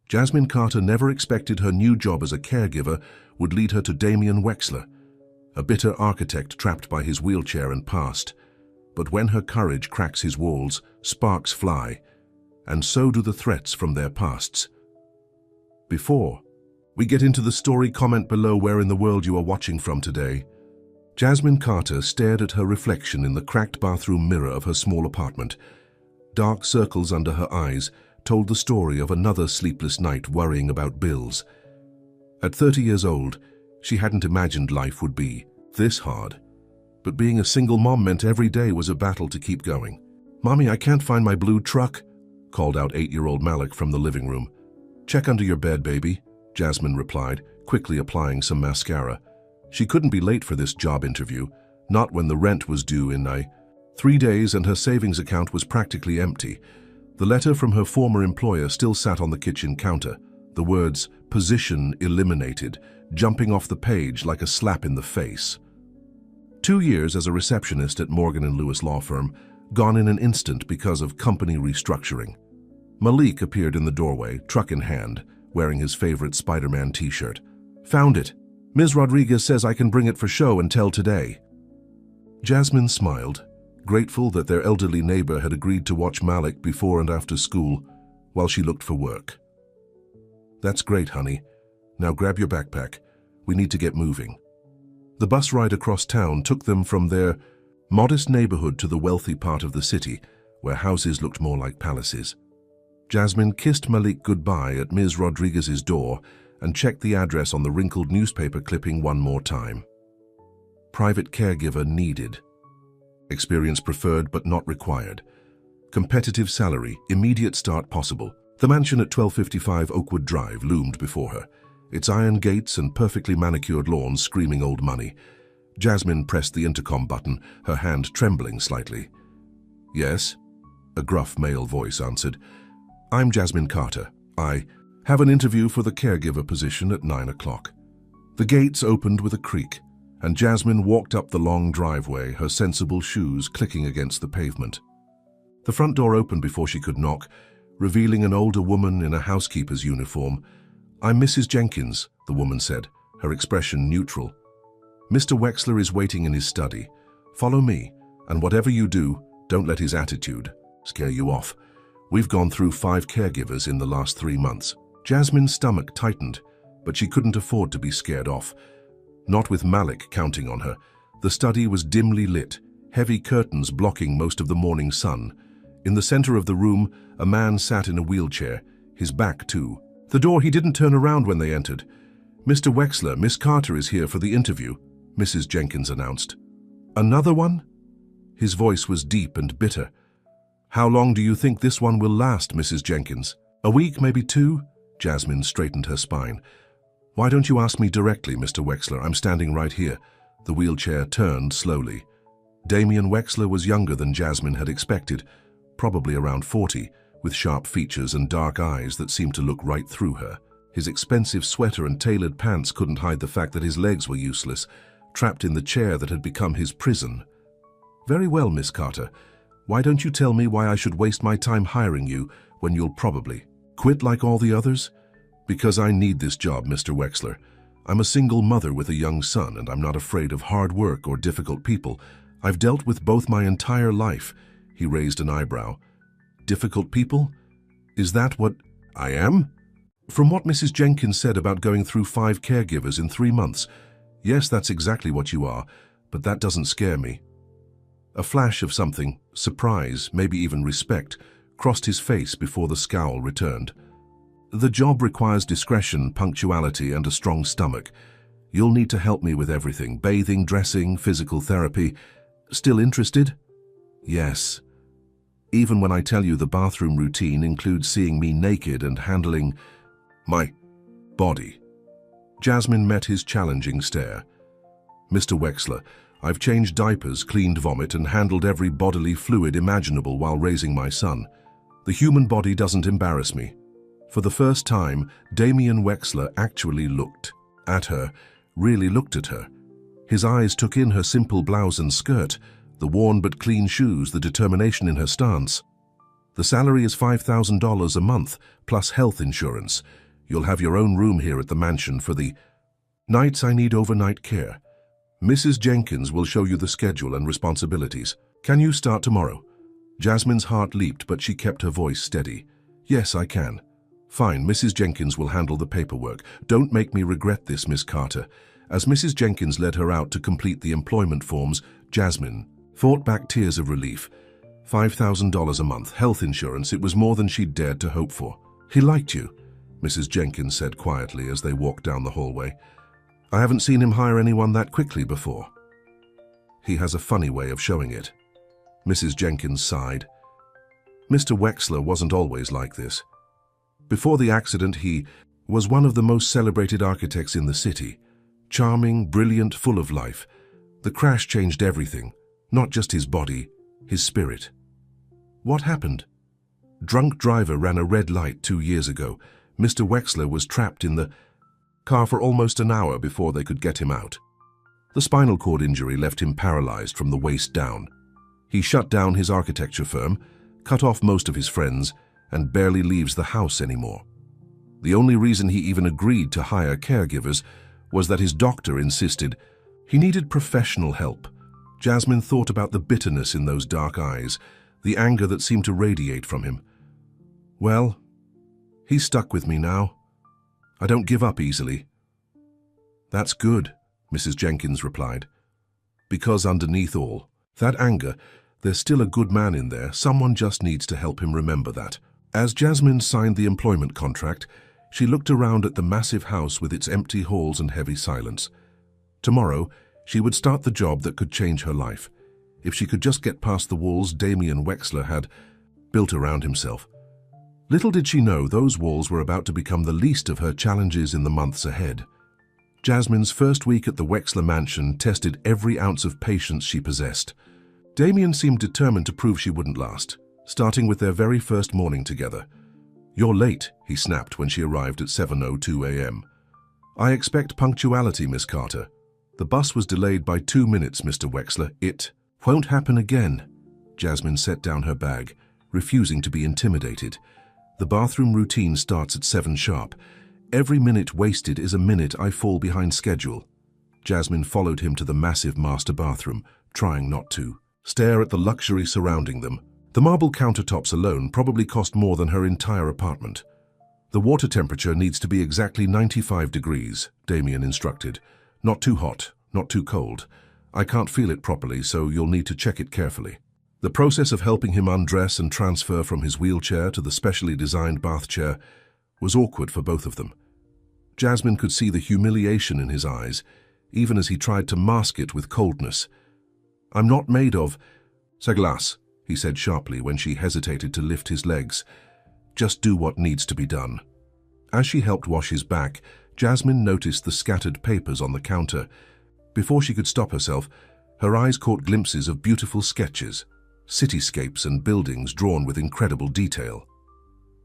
Jasmine Carter never expected her new job as a caregiver would lead her to Damien Wexler, a bitter architect trapped by his wheelchair and past. But when her courage cracks his walls, sparks fly, and so do the threats from their pasts. Before we get into the story, comment below where in the world you are watching from today. Jasmine Carter stared at her reflection in the cracked bathroom mirror of her small apartment. Dark circles under her eyes told the story of another sleepless night worrying about bills. At 30 years old, she hadn't imagined life would be this hard. But being a single mom meant every day was a battle to keep going. "Mommy, I can't find my blue truck," called out 8-year-old Malik from the living room. "Check under your bed, baby," Jasmine replied, quickly applying some mascara. She couldn't be late for this job interview, not when the rent was due in 3 days and her savings account was practically empty. The letter from her former employer still sat on the kitchen counter, the words "position eliminated" jumping off the page like a slap in the face. 2 years as a receptionist at Morgan & Lewis law firm, gone in an instant because of company restructuring. Malik appeared in the doorway, truck in hand, wearing his favorite Spider-Man t-shirt. "Found it. Ms. Rodriguez says I can bring it for show and tell today." Jasmine smiled, grateful that their elderly neighbor had agreed to watch Malik before and after school while she looked for work. "That's great, honey. Now grab your backpack. We need to get moving." The bus ride across town took them from their modest neighborhood to the wealthy part of the city, where houses looked more like palaces. Jasmine kissed Malik goodbye at Ms. Rodriguez's door and checked the address on the wrinkled newspaper clipping one more time. Private caregiver needed. Experience preferred but not required. Competitive salary, immediate start possible. The mansion at 1255 Oakwood Drive loomed before her, its iron gates and perfectly manicured lawns screaming old money. Jasmine pressed the intercom button, her hand trembling slightly. "Yes?" a gruff male voice answered. "I'm Jasmine Carter. I have an interview for the caregiver position at 9 o'clock. The gates opened with a creak, and Jasmine walked up the long driveway, her sensible shoes clicking against the pavement. The front door opened before she could knock, revealing an older woman in a housekeeper's uniform. "I'm Mrs. Jenkins," the woman said, her expression neutral. "Mr. Wexler is waiting in his study. Follow me, and whatever you do, don't let his attitude scare you off. We've gone through 5 caregivers in the last 3 months." Jasmine's stomach tightened, but she couldn't afford to be scared off. Not with Malik counting on her. The study was dimly lit, heavy curtains blocking most of the morning sun. In the center of the room, a man sat in a wheelchair, his back to the door. He didn't turn around when they entered. "Mr. Wexler, Miss Carter is here for the interview," Mrs. Jenkins announced. "Another one?" His voice was deep and bitter. "How long do you think this one will last, Mrs. Jenkins? A week, maybe 2? Jasmine straightened her spine. "Why don't you ask me directly, Mr. Wexler? I'm standing right here." The wheelchair turned slowly. Damien Wexler was younger than Jasmine had expected, probably around 40, with sharp features and dark eyes that seemed to look right through her. His expensive sweater and tailored pants couldn't hide the fact that his legs were useless, trapped in the chair that had become his prison. "Very well, Miss Carter. Why don't you tell me why I should waste my time hiring you when you'll probably quit like all the others?" "Because I need this job, Mr. Wexler. I'm a single mother with a young son, and I'm not afraid of hard work or difficult people. I've dealt with both my entire life." He raised an eyebrow. "Difficult people? Is that what I am?" "From what Mrs. Jenkins said about going through 5 caregivers in 3 months, yes, that's exactly what you are, but that doesn't scare me." A flash of something, surprise, maybe even respect, crossed his face before the scowl returned. "The job requires discretion, punctuality, and a strong stomach. You'll need to help me with everything: bathing, dressing, physical therapy. Still interested?" "Yes. Even when I tell you the bathroom routine includes seeing me naked and handling my body." Jasmine met his challenging stare. "Mr. Wexler, I've changed diapers, cleaned vomit, and handled every bodily fluid imaginable while raising my son. The human body doesn't embarrass me." For the first time, Damien Wexler actually looked at her, really looked at her. His eyes took in her simple blouse and skirt, the worn but clean shoes, the determination in her stance. The salary is $5,000 a month, plus health insurance. You'll have your own room here at the mansion for the nights I need overnight care. Mrs. Jenkins will show you the schedule and responsibilities. Can you start tomorrow? Jasmine's heart leaped, but she kept her voice steady. Yes, I can. Fine, Mrs. Jenkins will handle the paperwork. Don't make me regret this, Miss Carter. As Mrs. Jenkins led her out to complete the employment forms, Jasmine fought back tears of relief. $5,000 a month, health insurance, it was more than she'd dared to hope for. He liked you, Mrs. Jenkins said quietly as they walked down the hallway. I haven't seen him hire anyone that quickly before. He has a funny way of showing it. Mrs. Jenkins sighed. Mr. Wexler wasn't always like this. Before the accident, he was one of the most celebrated architects in the city. Charming, brilliant, full of life. The crash changed everything, not just his body, his spirit. What happened? Drunk driver ran a red light 2 years ago. Mr. Wexler was trapped in the car for almost an hour before they could get him out. The spinal cord injury left him paralyzed from the waist down. He shut down his architecture firm, cut off most of his friends, and barely leaves the house anymore. The only reason he even agreed to hire caregivers was that his doctor insisted he needed professional help. Jasmine thought about the bitterness in those dark eyes, the anger that seemed to radiate from him. Well, he's stuck with me now. I don't give up easily. That's good, Mrs. Jenkins replied. Because underneath all that anger, there's still a good man in there. Someone just needs to help him remember that. As Jasmine signed the employment contract, she looked around at the massive house with its empty halls and heavy silence. Tomorrow, she would start the job that could change her life. If she could just get past the walls Damien Wexler had built around himself. Little did she know those walls were about to become the least of her challenges in the months ahead. Jasmine's first week at the Wexler mansion tested every ounce of patience she possessed. Damien seemed determined to prove she wouldn't last, starting with their very first morning together. You're late, he snapped when she arrived at 7:02 a.m. I expect punctuality, Miss Carter. The bus was delayed by 2 minutes, Mr. Wexler. It won't happen again. Jasmine set down her bag, refusing to be intimidated. The bathroom routine starts at 7 sharp. Every minute wasted is a minute I fall behind schedule. Jasmine followed him to the massive master bathroom, trying not to stare at the luxury surrounding them. The marble countertops alone probably cost more than her entire apartment. The water temperature needs to be exactly 95 degrees, Damien instructed. Not too hot, not too cold. I can't feel it properly, so you'll need to check it carefully. The process of helping him undress and transfer from his wheelchair to the specially designed bath chair was awkward for both of them. Jasmine could see the humiliation in his eyes, even as he tried to mask it with coldness. I'm not made of saglas, he said sharply when she hesitated to lift his legs. Just do what needs to be done. As she helped wash his back, Jasmine noticed the scattered papers on the counter. Before she could stop herself, her eyes caught glimpses of beautiful sketches, cityscapes and buildings drawn with incredible detail.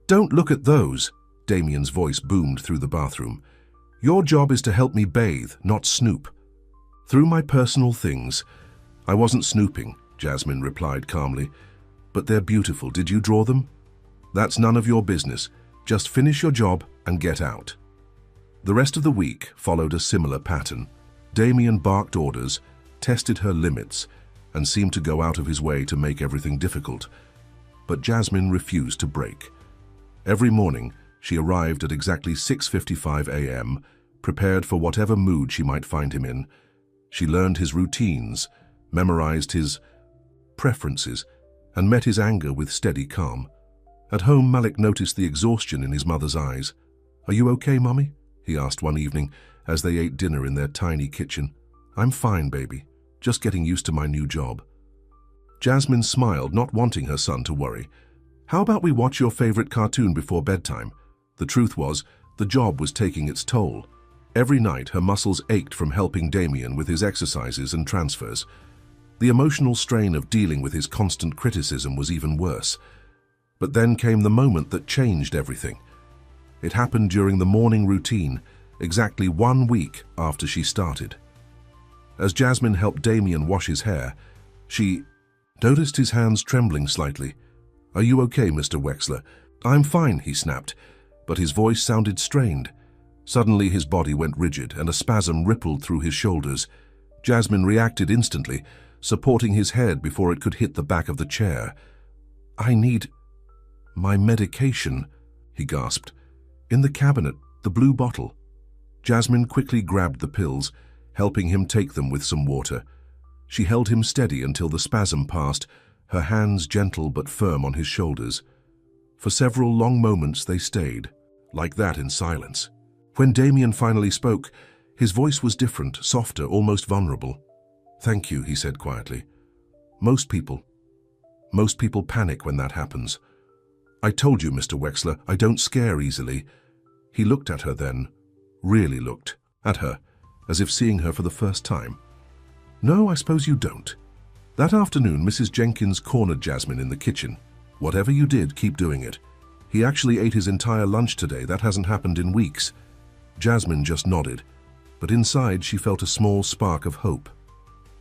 Don't look at those, Damien's voice boomed through the bathroom. Your job is to help me bathe, not snoop. Through my personal things. I wasn't snooping, Jasmine replied calmly. But they're beautiful. Did you draw them? That's none of your business. Just finish your job and get out. The rest of the week followed a similar pattern. Damien barked orders, tested her limits, and seemed to go out of his way to make everything difficult. But Jasmine refused to break. Every morning, she arrived at exactly 6:55 a.m., prepared for whatever mood she might find him in. She learned his routines, memorized his preferences, and met his anger with steady calm. At home, Malik noticed the exhaustion in his mother's eyes. Are you okay, Mummy? He asked one evening as they ate dinner in their tiny kitchen. I'm fine, baby. Just getting used to my new job. Jasmine smiled, not wanting her son to worry. How about we watch your favorite cartoon before bedtime? The truth was, the job was taking its toll. Every night, her muscles ached from helping Damien with his exercises and transfers. The emotional strain of dealing with his constant criticism was even worse. But then came the moment that changed everything. It happened during the morning routine, exactly 1 week after she started. As Jasmine helped Damien wash his hair, she noticed his hands trembling slightly. "Are you okay, Mr. Wexler?" "I'm fine," he snapped, but his voice sounded strained. Suddenly his body went rigid and a spasm rippled through his shoulders. Jasmine reacted instantly, supporting his head before it could hit the back of the chair. "I need my medication," he gasped. "In the cabinet, the blue bottle." Jasmine quickly grabbed the pills, helping him take them with some water. She held him steady until the spasm passed, her hands gentle but firm on his shoulders. For several long moments they stayed, like that in silence. When Damien finally spoke, his voice was different, softer, almost vulnerable. "Thank you," he said quietly. Most people panic when that happens. "I told you, Mr. Wexler, I don't scare easily." He looked at her then, really looked at her, as if seeing her for the first time. "No, I suppose you don't." That afternoon, Mrs. Jenkins cornered Jasmine in the kitchen. "Whatever you did, keep doing it. He actually ate his entire lunch today. That hasn't happened in weeks." Jasmine just nodded, but inside she felt a small spark of hope.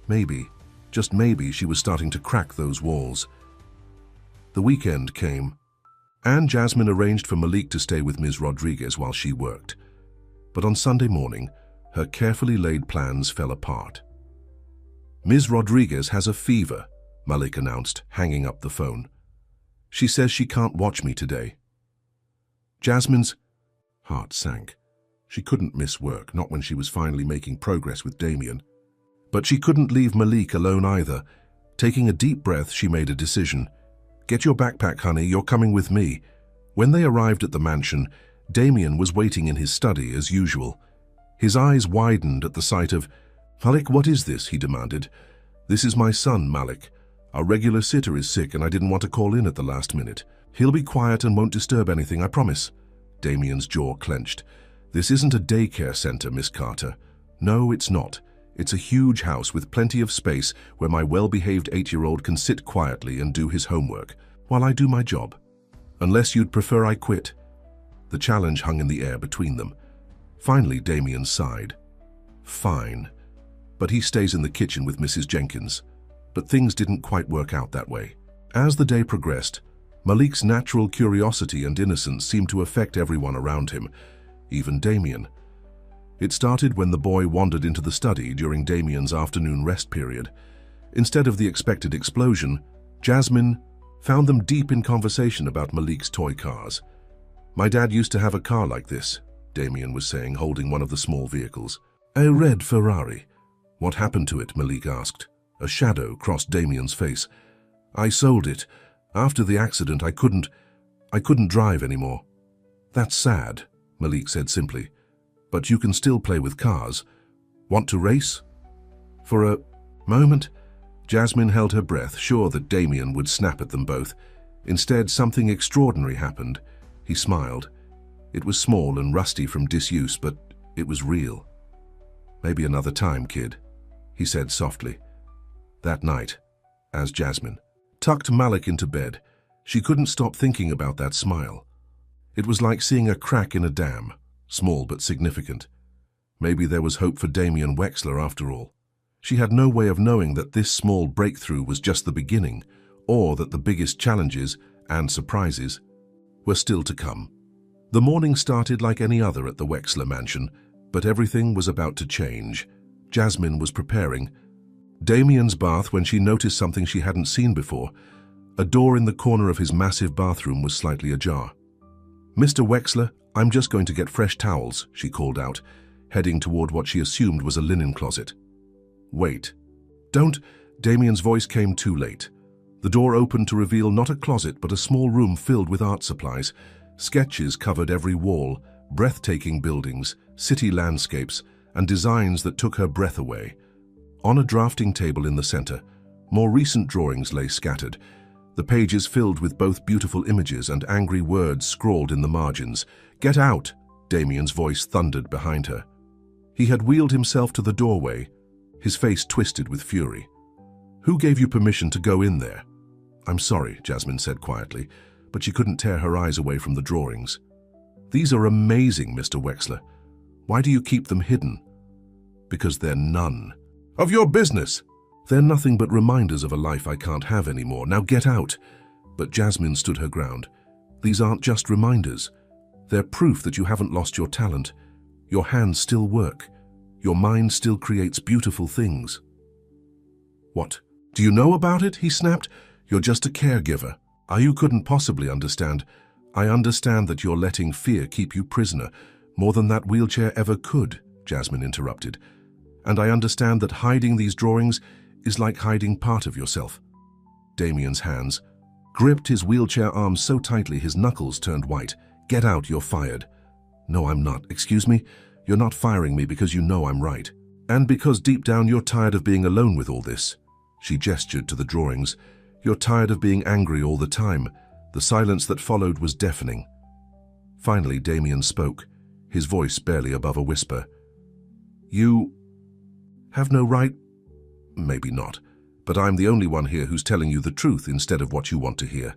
Maybe, just maybe, she was starting to crack those walls. The weekend came, and Jasmine arranged for Malik to stay with Ms. Rodriguez while she worked. But on Sunday morning, her carefully laid plans fell apart. "Ms. Rodriguez has a fever," Malik announced, hanging up the phone. "She says she can't watch me today." Jasmine's heart sank. She couldn't miss work, not when she was finally making progress with Damien. But she couldn't leave Malik alone either. Taking a deep breath, she made a decision. "Get your backpack, honey, you're coming with me." When they arrived at the mansion, Damien was waiting in his study as usual. His eyes widened at the sight of... "Malik, what is this?" he demanded. "This is my son, Malik. Our regular sitter is sick and I didn't want to call in at the last minute. He'll be quiet and won't disturb anything, I promise." Damien's jaw clenched. "This isn't a daycare center, Miss Carter. No, it's not. It's a huge house with plenty of space where my well-behaved 8-year-old can sit quietly and do his homework while I do my job. Unless you'd prefer I quit." The challenge hung in the air between them. Finally, Damien sighed. "Fine. But he stays in the kitchen with Mrs. Jenkins." But things didn't quite work out that way. As the day progressed, Malik's natural curiosity and innocence seemed to affect everyone around him, even Damien. It started when the boy wandered into the study during Damien's afternoon rest period. Instead of the expected explosion, Jasmine found them deep in conversation about Malik's toy cars. "My dad used to have a car like this," Damien was saying, holding one of the small vehicles. "A red Ferrari." "What happened to it?" Malik asked. A shadow crossed Damien's face. "I sold it. After the accident, I couldn't drive anymore." "That's sad," Malik said simply. "But you can still play with cars. Want to race?" For a moment, Jasmine held her breath, sure that Damien would snap at them both. Instead, something extraordinary happened. He smiled. It was small and rusty from disuse, but it was real. "Maybe another time, kid," he said softly. That night, as Jasmine tucked Malik into bed, she couldn't stop thinking about that smile. It was like seeing a crack in a dam, small but significant. Maybe there was hope for Damien Wexler after all. She had no way of knowing that this small breakthrough was just the beginning, or that the biggest challenges and surprises were still to come. The morning started like any other at the Wexler mansion, but everything was about to change. Jasmine was preparing. Damien's bath when she noticed something she hadn't seen before. A door in the corner of his massive bathroom was slightly ajar. "Mr. Wexler, I'm just going to get fresh towels," she called out, heading toward what she assumed was a linen closet. "Wait. Don't..." Damien's voice came too late. The door opened to reveal not a closet but a small room filled with art supplies. Sketches covered every wall, breathtaking buildings, city landscapes, and designs that took her breath away. On a drafting table in the center, more recent drawings lay scattered, the pages filled with both beautiful images and angry words scrawled in the margins. "Get out!" Damien's voice thundered behind her. He had wheeled himself to the doorway, his face twisted with fury. "Who gave you permission to go in there?" "I'm sorry," Jasmine said quietly, but she couldn't tear her eyes away from the drawings. "These are amazing, Mr. Wexler. Why do you keep them hidden?" "Because they're none of your business." "They're nothing but reminders of a life I can't have anymore. Now get out." But Jasmine stood her ground. These aren't just reminders. They're proof that you haven't lost your talent. Your hands still work. Your mind still creates beautiful things. What? Do you know about it? He snapped. You're just a caregiver. You couldn't possibly understand. I understand that you're letting fear keep you prisoner, more than that wheelchair ever could, Jasmine interrupted. And I understand that hiding these drawings is like hiding part of yourself. Damien's hands gripped his wheelchair arm so tightly his knuckles turned white. Get out, you're fired. No, I'm not. Excuse me? You're not firing me because you know I'm right. And because deep down you're tired of being alone with all this. She gestured to the drawings. You're tired of being angry all the time. The silence that followed was deafening. Finally, Damien spoke, his voice barely above a whisper. You have no right? Maybe not, but I'm the only one here who's telling you the truth instead of what you want to hear.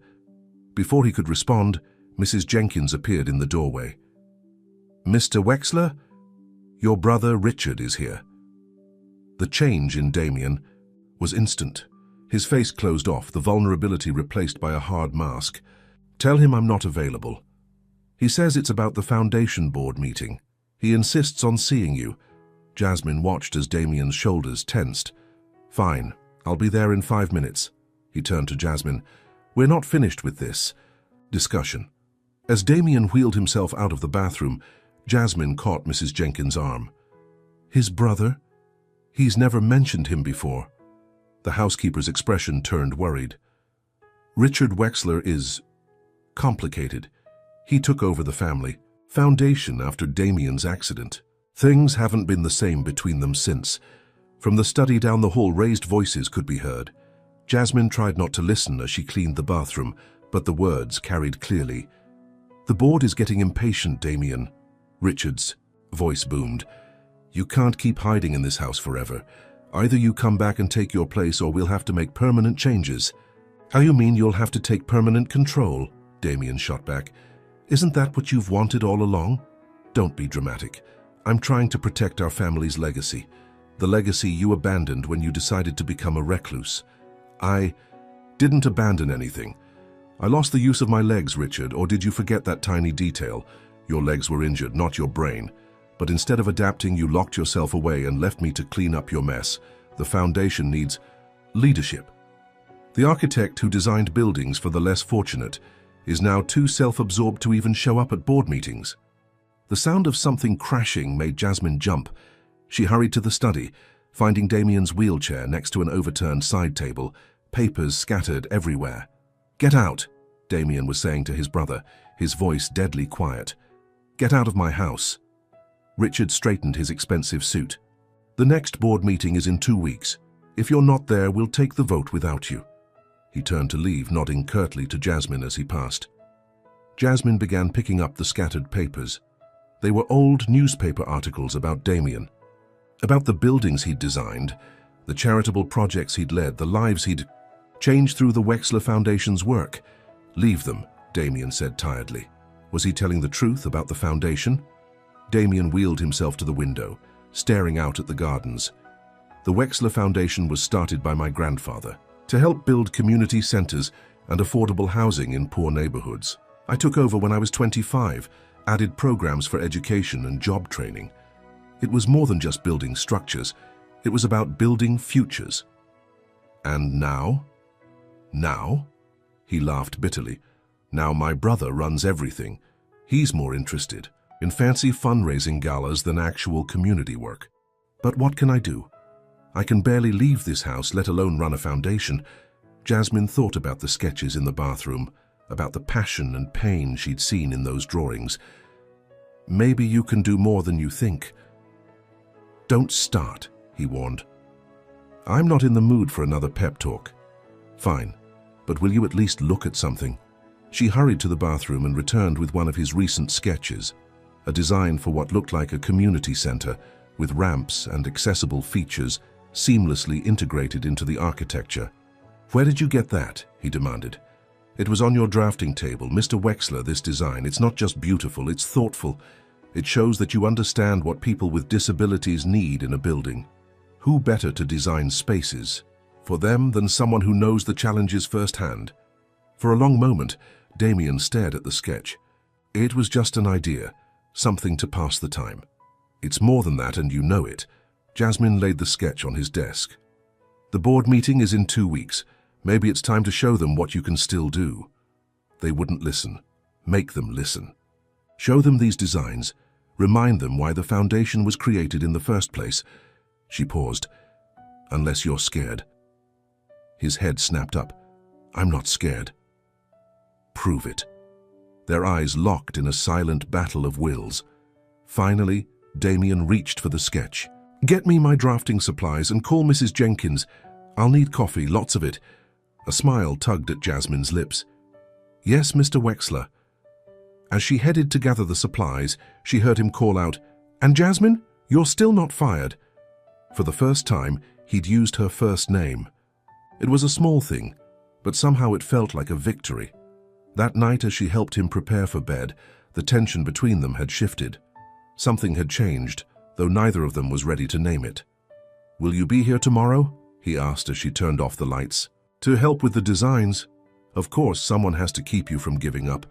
Before he could respond, Mrs. Jenkins appeared in the doorway. Mr. Wexler, your brother Richard is here. The change in Damien was instant. His face closed off, the vulnerability replaced by a hard mask. Tell him I'm not available. He says it's about the foundation board meeting. He insists on seeing you. Jasmine watched as Damien's shoulders tensed. Fine, I'll be there in 5 minutes. He turned to Jasmine. We're not finished with this discussion. As Damien wheeled himself out of the bathroom, Jasmine caught Mrs. Jenkins' arm. His brother? He's never mentioned him before. The housekeeper's expression turned worried. Richard Wexler is complicated. He took over the family foundation after Damien's accident. Things haven't been the same between them since. From the study down the hall, raised voices could be heard. Jasmine tried not to listen as she cleaned the bathroom, but the words carried clearly. The board is getting impatient, Damien. Richard's voice boomed. You can't keep hiding in this house forever. Either you come back and take your place or we'll have to make permanent changes. How you mean you'll have to take permanent control? Damien shot back. Isn't that what you've wanted all along? Don't be dramatic. I'm trying to protect our family's legacy. The legacy you abandoned when you decided to become a recluse. I didn't abandon anything. I lost the use of my legs, Richard, or did you forget that tiny detail? Your legs were injured, not your brain. But instead of adapting, you locked yourself away and left me to clean up your mess. The foundation needs leadership. The architect who designed buildings for the less fortunate is now too self-absorbed to even show up at board meetings. The sound of something crashing made Jasmine jump. She hurried to the study, finding Damien's wheelchair next to an overturned side table, papers scattered everywhere. Get out, Damien was saying to his brother, his voice deadly quiet. Get out of my house. Richard straightened his expensive suit. The next board meeting is in 2 weeks. If you're not there, we'll take the vote without you. He turned to leave, nodding curtly to Jasmine as he passed. Jasmine began picking up the scattered papers. They were old newspaper articles about Damien, about the buildings he'd designed, the charitable projects he'd led, the lives he'd changed through the Wexler Foundation's work. Leave them, Damien said tiredly. Was he telling the truth about the foundation? Damien wheeled himself to the window, staring out at the gardens. The Wexler Foundation was started by my grandfather to help build community centers and affordable housing in poor neighborhoods. I took over when I was 25, added programs for education and job training. It was more than just building structures. It was about building futures. And now? Now? He laughed bitterly. Now my brother runs everything. He's more interested in fancy fundraising galas than actual community work. But what can I do? I can barely leave this house, let alone run a foundation. Jasmine thought about the sketches in the bathroom, about the passion and pain she'd seen in those drawings. Maybe you can do more than you think. Don't start, he warned. I'm not in the mood for another pep talk. Fine, but will you at least look at something? She hurried to the bathroom and returned with one of his recent sketches, a design for what looked like a community center with ramps and accessible features seamlessly integrated into the architecture. Where did you get that? He demanded. It was on your drafting table. Mr. Wexler, this design, it's not just beautiful, it's thoughtful. It shows that you understand what people with disabilities need in a building. Who better to design spaces for them than someone who knows the challenges firsthand? For a long moment, Damien stared at the sketch. It was just an idea, something to pass the time. It's more than that, and you know it. Jasmine laid the sketch on his desk. The board meeting is in 2 weeks. Maybe it's time to show them what you can still do. They wouldn't listen. Make them listen. Show them these designs. Remind them why the foundation was created in the first place. She paused. Unless you're scared. His head snapped up. I'm not scared. Prove it. Their eyes locked in a silent battle of wills. Finally, Damien reached for the sketch. Get me my drafting supplies and call Mrs. Jenkins. I'll need coffee, lots of it. A smile tugged at Jasmine's lips. Yes, Mr. Wexler. As she headed to gather the supplies, she heard him call out, And Jasmine, you're still not fired. For the first time, he'd used her first name. It was a small thing, but somehow it felt like a victory. That night, as she helped him prepare for bed, the tension between them had shifted. Something had changed, though neither of them was ready to name it. Will you be here tomorrow? He asked as she turned off the lights. To help with the designs. Of course, someone has to keep you from giving up.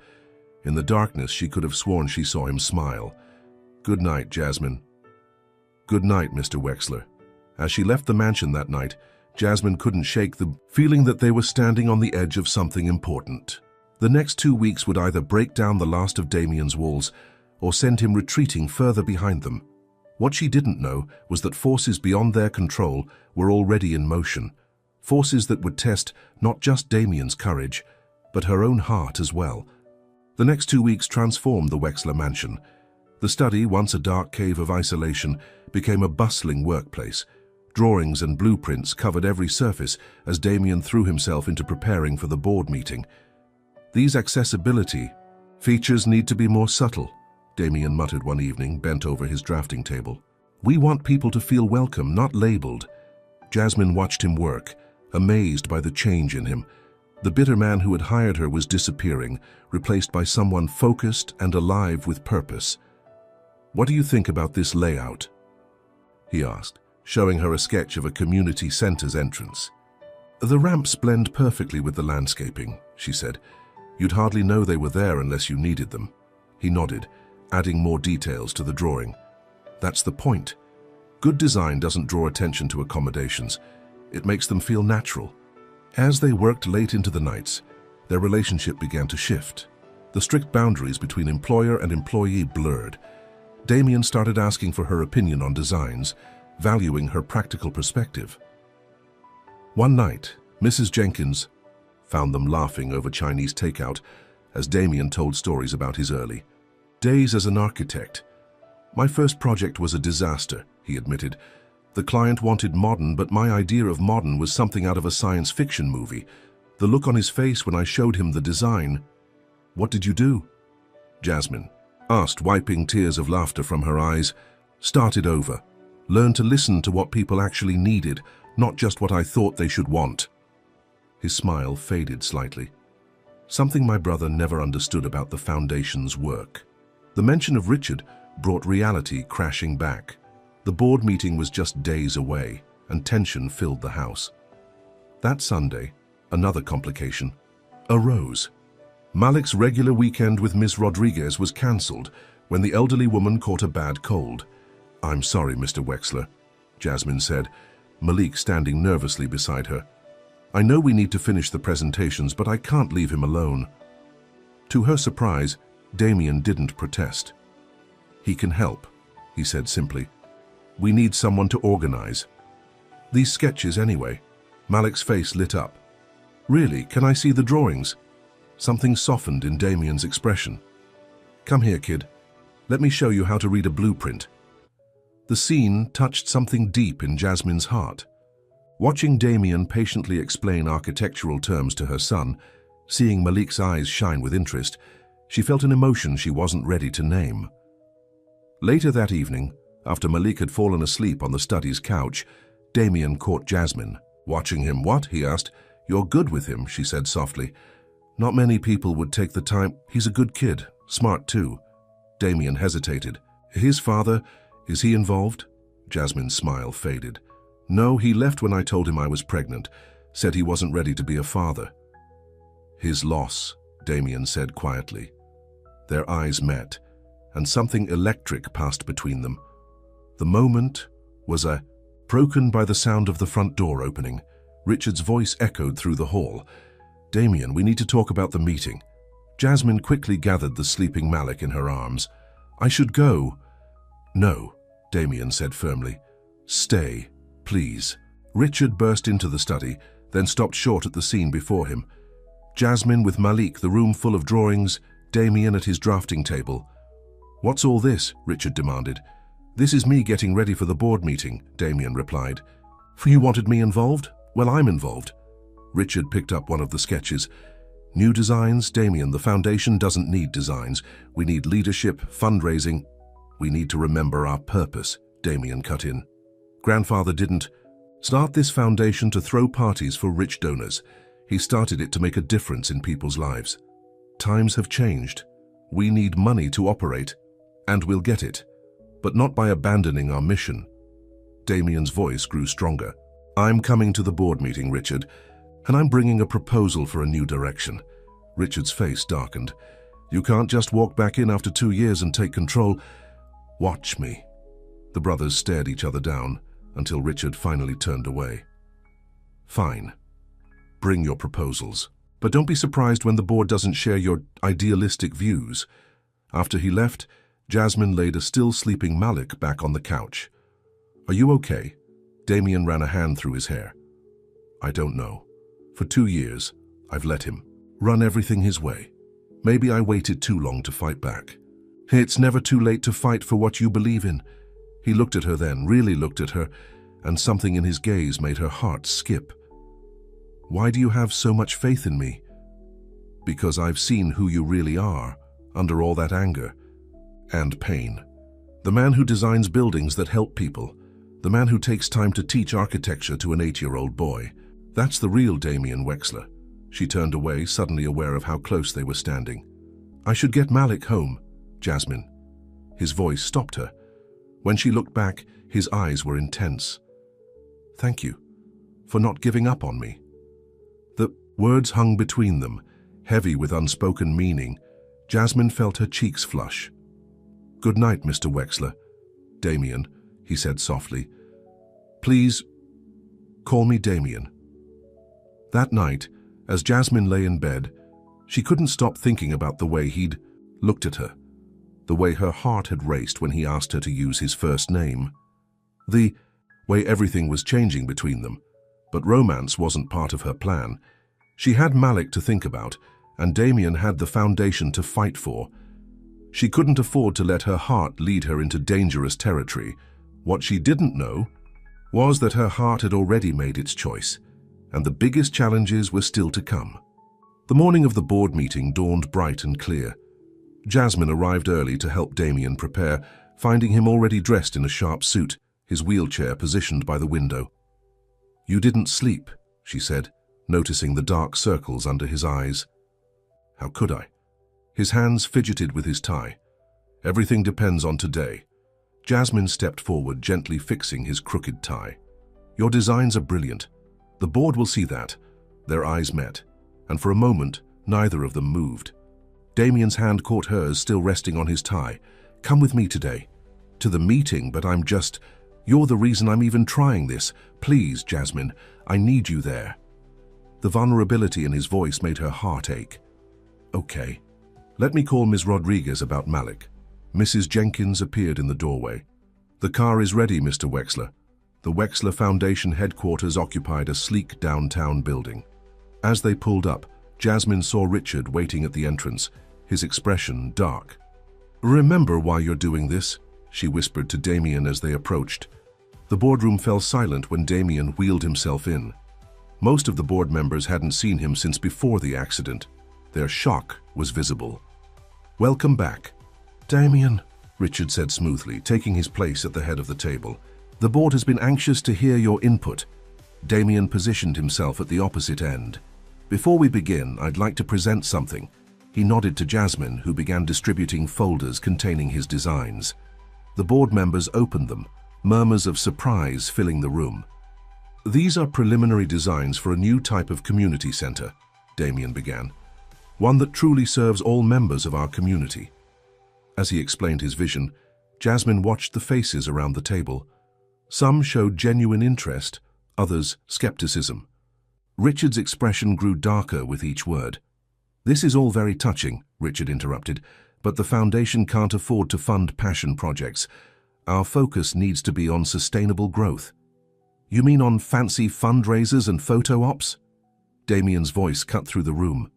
In the darkness, she could have sworn she saw him smile. Good night, Jasmine. Good night, Mr. Wexler. As she left the mansion that night, Jasmine couldn't shake the feeling that they were standing on the edge of something important. The next 2 weeks would either break down the last of Damien's walls or send him retreating further behind them. What she didn't know was that forces beyond their control were already in motion, forces that would test not just Damien's courage, but her own heart as well. The next 2 weeks transformed the Wexler mansion. The study, once a dark cave of isolation, became a bustling workplace. Drawings and blueprints covered every surface as Damien threw himself into preparing for the board meeting. These accessibility features need to be more subtle, Damien muttered one evening, bent over his drafting table. We want people to feel welcome, not labeled. Jasmine watched him work, amazed by the change in him. The bitter man who had hired her was disappearing, replaced by someone focused and alive with purpose. What do you think about this layout? He asked, showing her a sketch of a community center's entrance. The ramps blend perfectly with the landscaping, she said. You'd hardly know they were there unless you needed them. He nodded, adding more details to the drawing. That's the point. Good design doesn't draw attention to accommodations. It makes them feel natural. As they worked late into the nights, their relationship began to shift. The strict boundaries between employer and employee blurred. Damien started asking for her opinion on designs, valuing her practical perspective. One night, Mrs. Jenkins found them laughing over Chinese takeout as Damien told stories about his early days as an architect. My first project was a disaster, he admitted. The client wanted modern, but my idea of modern was something out of a science fiction movie. The look on his face when I showed him the design. What did you do? Jasmine asked, wiping tears of laughter from her eyes. Started over. Learned to listen to what people actually needed, not just what I thought they should want. His smile faded slightly. Something my brother never understood about the Foundation's work. The mention of Richard brought reality crashing back. The board meeting was just days away, and tension filled the house. That Sunday, another complication arose. Malik's regular weekend with Miss Rodriguez was cancelled when the elderly woman caught a bad cold. I'm sorry, Mr. Wexler, Jasmine said, Malik standing nervously beside her. I know we need to finish the presentations, but I can't leave him alone. To her surprise, Damien didn't protest. He can help, he said simply. We need someone to organize. These sketches anyway. Malik's face lit up. Really, can I see the drawings? Something softened in Damien's expression. Come here, kid. Let me show you how to read a blueprint. The scene touched something deep in Jasmine's heart. Watching Damien patiently explain architectural terms to her son, seeing Malik's eyes shine with interest, she felt an emotion she wasn't ready to name. Later that evening, after Malik had fallen asleep on the study's couch, Damien caught Jasmine. Watching him, what? He asked. You're good with him, she said softly. Not many people would take the time. He's a good kid, smart too. Damien hesitated. His father, is he involved? Jasmine's smile faded. No, he left when I told him I was pregnant, said he wasn't ready to be a father. His loss, Damien said quietly. Their eyes met, and something electric passed between them. The moment was broken by the sound of the front door opening. Richard's voice echoed through the hall. "Damien, we need to talk about the meeting." Jasmine quickly gathered the sleeping Malik in her arms. "I should go." "No," Damien said firmly. "Stay, please." Richard burst into the study, then stopped short at the scene before him. Jasmine with Malik, the room full of drawings, Damien at his drafting table. "What's all this?" Richard demanded. "This is me getting ready for the board meeting," Damien replied. "You wanted me involved? Well, I'm involved." Richard picked up one of the sketches. "New designs, Damien, the foundation doesn't need designs. We need leadership, fundraising. We need to remember our purpose," Damien cut in. "Grandfather didn't start this foundation to throw parties for rich donors. He started it to make a difference in people's lives. Times have changed. We need money to operate, and we'll get it, but not by abandoning our mission." Damien's voice grew stronger. "I'm coming to the board meeting, Richard, and I'm bringing a proposal for a new direction." Richard's face darkened. "You can't just walk back in after 2 years and take control. Watch me." The brothers stared each other down until Richard finally turned away. "Fine. Bring your proposals. But don't be surprised when the board doesn't share your idealistic views." After he left, Jasmine laid a still sleeping Malik back on the couch. "Are you okay?" Damien ran a hand through his hair. "I don't know. For 2 years, I've let him run everything his way. Maybe I waited too long to fight back." "It's never too late to fight for what you believe in." He looked at her then, really looked at her, and something in his gaze made her heart skip. "Why do you have so much faith in me?" "Because I've seen who you really are, under all that anger and pain. The man who designs buildings that help people. The man who takes time to teach architecture to an 8-year-old boy. That's the real Damien Wexler." She turned away, suddenly aware of how close they were standing. "I should get Malik home, Jasmine." His voice stopped her. When she looked back, his eyes were intense. "Thank you for not giving up on me." The words hung between them, heavy with unspoken meaning. Jasmine felt her cheeks flush. "Good night, Mr. Wexler." "Damien," he said softly. "Please, call me Damien." That night, as Jasmine lay in bed, she couldn't stop thinking about the way he'd looked at her, the way her heart had raced when he asked her to use his first name, the way everything was changing between them. But romance wasn't part of her plan. She had Malik to think about, and Damien had the foundation to fight for. She couldn't afford to let her heart lead her into dangerous territory. What she didn't know was that her heart had already made its choice, and the biggest challenges were still to come. The morning of the board meeting dawned bright and clear. Jasmine arrived early to help Damien prepare, finding him already dressed in a sharp suit, his wheelchair positioned by the window. "You didn't sleep," she said, noticing the dark circles under his eyes. "How could I?" His hands fidgeted with his tie. "Everything depends on today." Jasmine stepped forward, gently fixing his crooked tie. "Your designs are brilliant. The board will see that." Their eyes met, and for a moment, neither of them moved. Damien's hand caught hers, still resting on his tie. "Come with me today." "To the meeting, but you're the reason I'm even trying this. Please, Jasmine, I need you there." The vulnerability in his voice made her heart ache. "Okay. Let me call Ms. Rodriguez about Malik." Mrs. Jenkins appeared in the doorway. "The car is ready, Mr. Wexler." The Wexler Foundation headquarters occupied a sleek downtown building. As they pulled up, Jasmine saw Richard waiting at the entrance, his expression dark. "Remember why you're doing this," she whispered to Damien as they approached. The boardroom fell silent when Damien wheeled himself in. Most of the board members hadn't seen him since before the accident. Their shock was visible. "Welcome back." "Damien," Richard said smoothly, taking his place at the head of the table. "The board has been anxious to hear your input." Damien positioned himself at the opposite end. "Before we begin, I'd like to present something." He nodded to Jasmine, who began distributing folders containing his designs. The board members opened them, murmurs of surprise filling the room. "These are preliminary designs for a new type of community center," Damien began. one that truly serves all members of our community. As he explained his vision, Jasmine watched the faces around the table. Some showed genuine interest, others skepticism. Richard's expression grew darker with each word. "This is all very touching," Richard interrupted, "but the foundation can't afford to fund passion projects. Our focus needs to be on sustainable growth." "You mean on fancy fundraisers and photo ops?" Damien's voice cut through the room.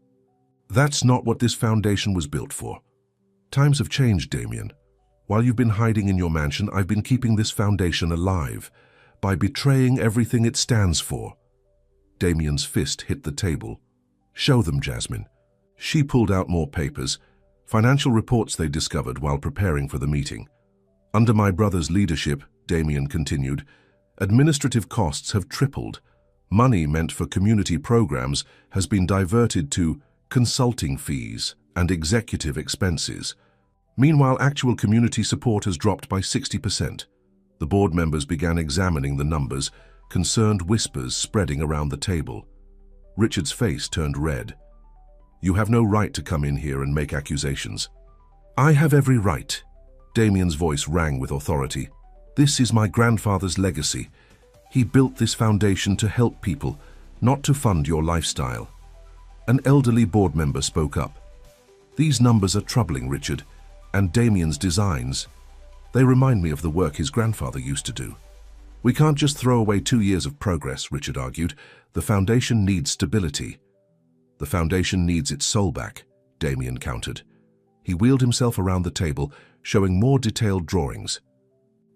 "That's not what this foundation was built for. Times have changed, Damien. While you've been hiding in your mansion, I've been keeping this foundation alive by betraying everything it stands for." Damien's fist hit the table. "Show them, Jasmine." She pulled out more papers, financial reports they discovered while preparing for the meeting. "Under my brother's leadership," Damien continued, "administrative costs have tripled. Money meant for community programs has been diverted to consulting fees and executive expenses. Meanwhile, actual community support has dropped by 60%. The board members began examining the numbers, concerned whispers spreading around the table. Richard's face turned red. "You have no right to come in here and make accusations." "I have every right." Damien's voice rang with authority. "This is my grandfather's legacy. He built this foundation to help people, not to fund your lifestyle." An elderly board member spoke up. "These numbers are troubling, Richard, and Damien's designs. They remind me of the work his grandfather used to do." "We can't just throw away 2 years of progress," Richard argued. "The foundation needs stability." "The foundation needs its soul back," Damien countered. He wheeled himself around the table, showing more detailed drawings.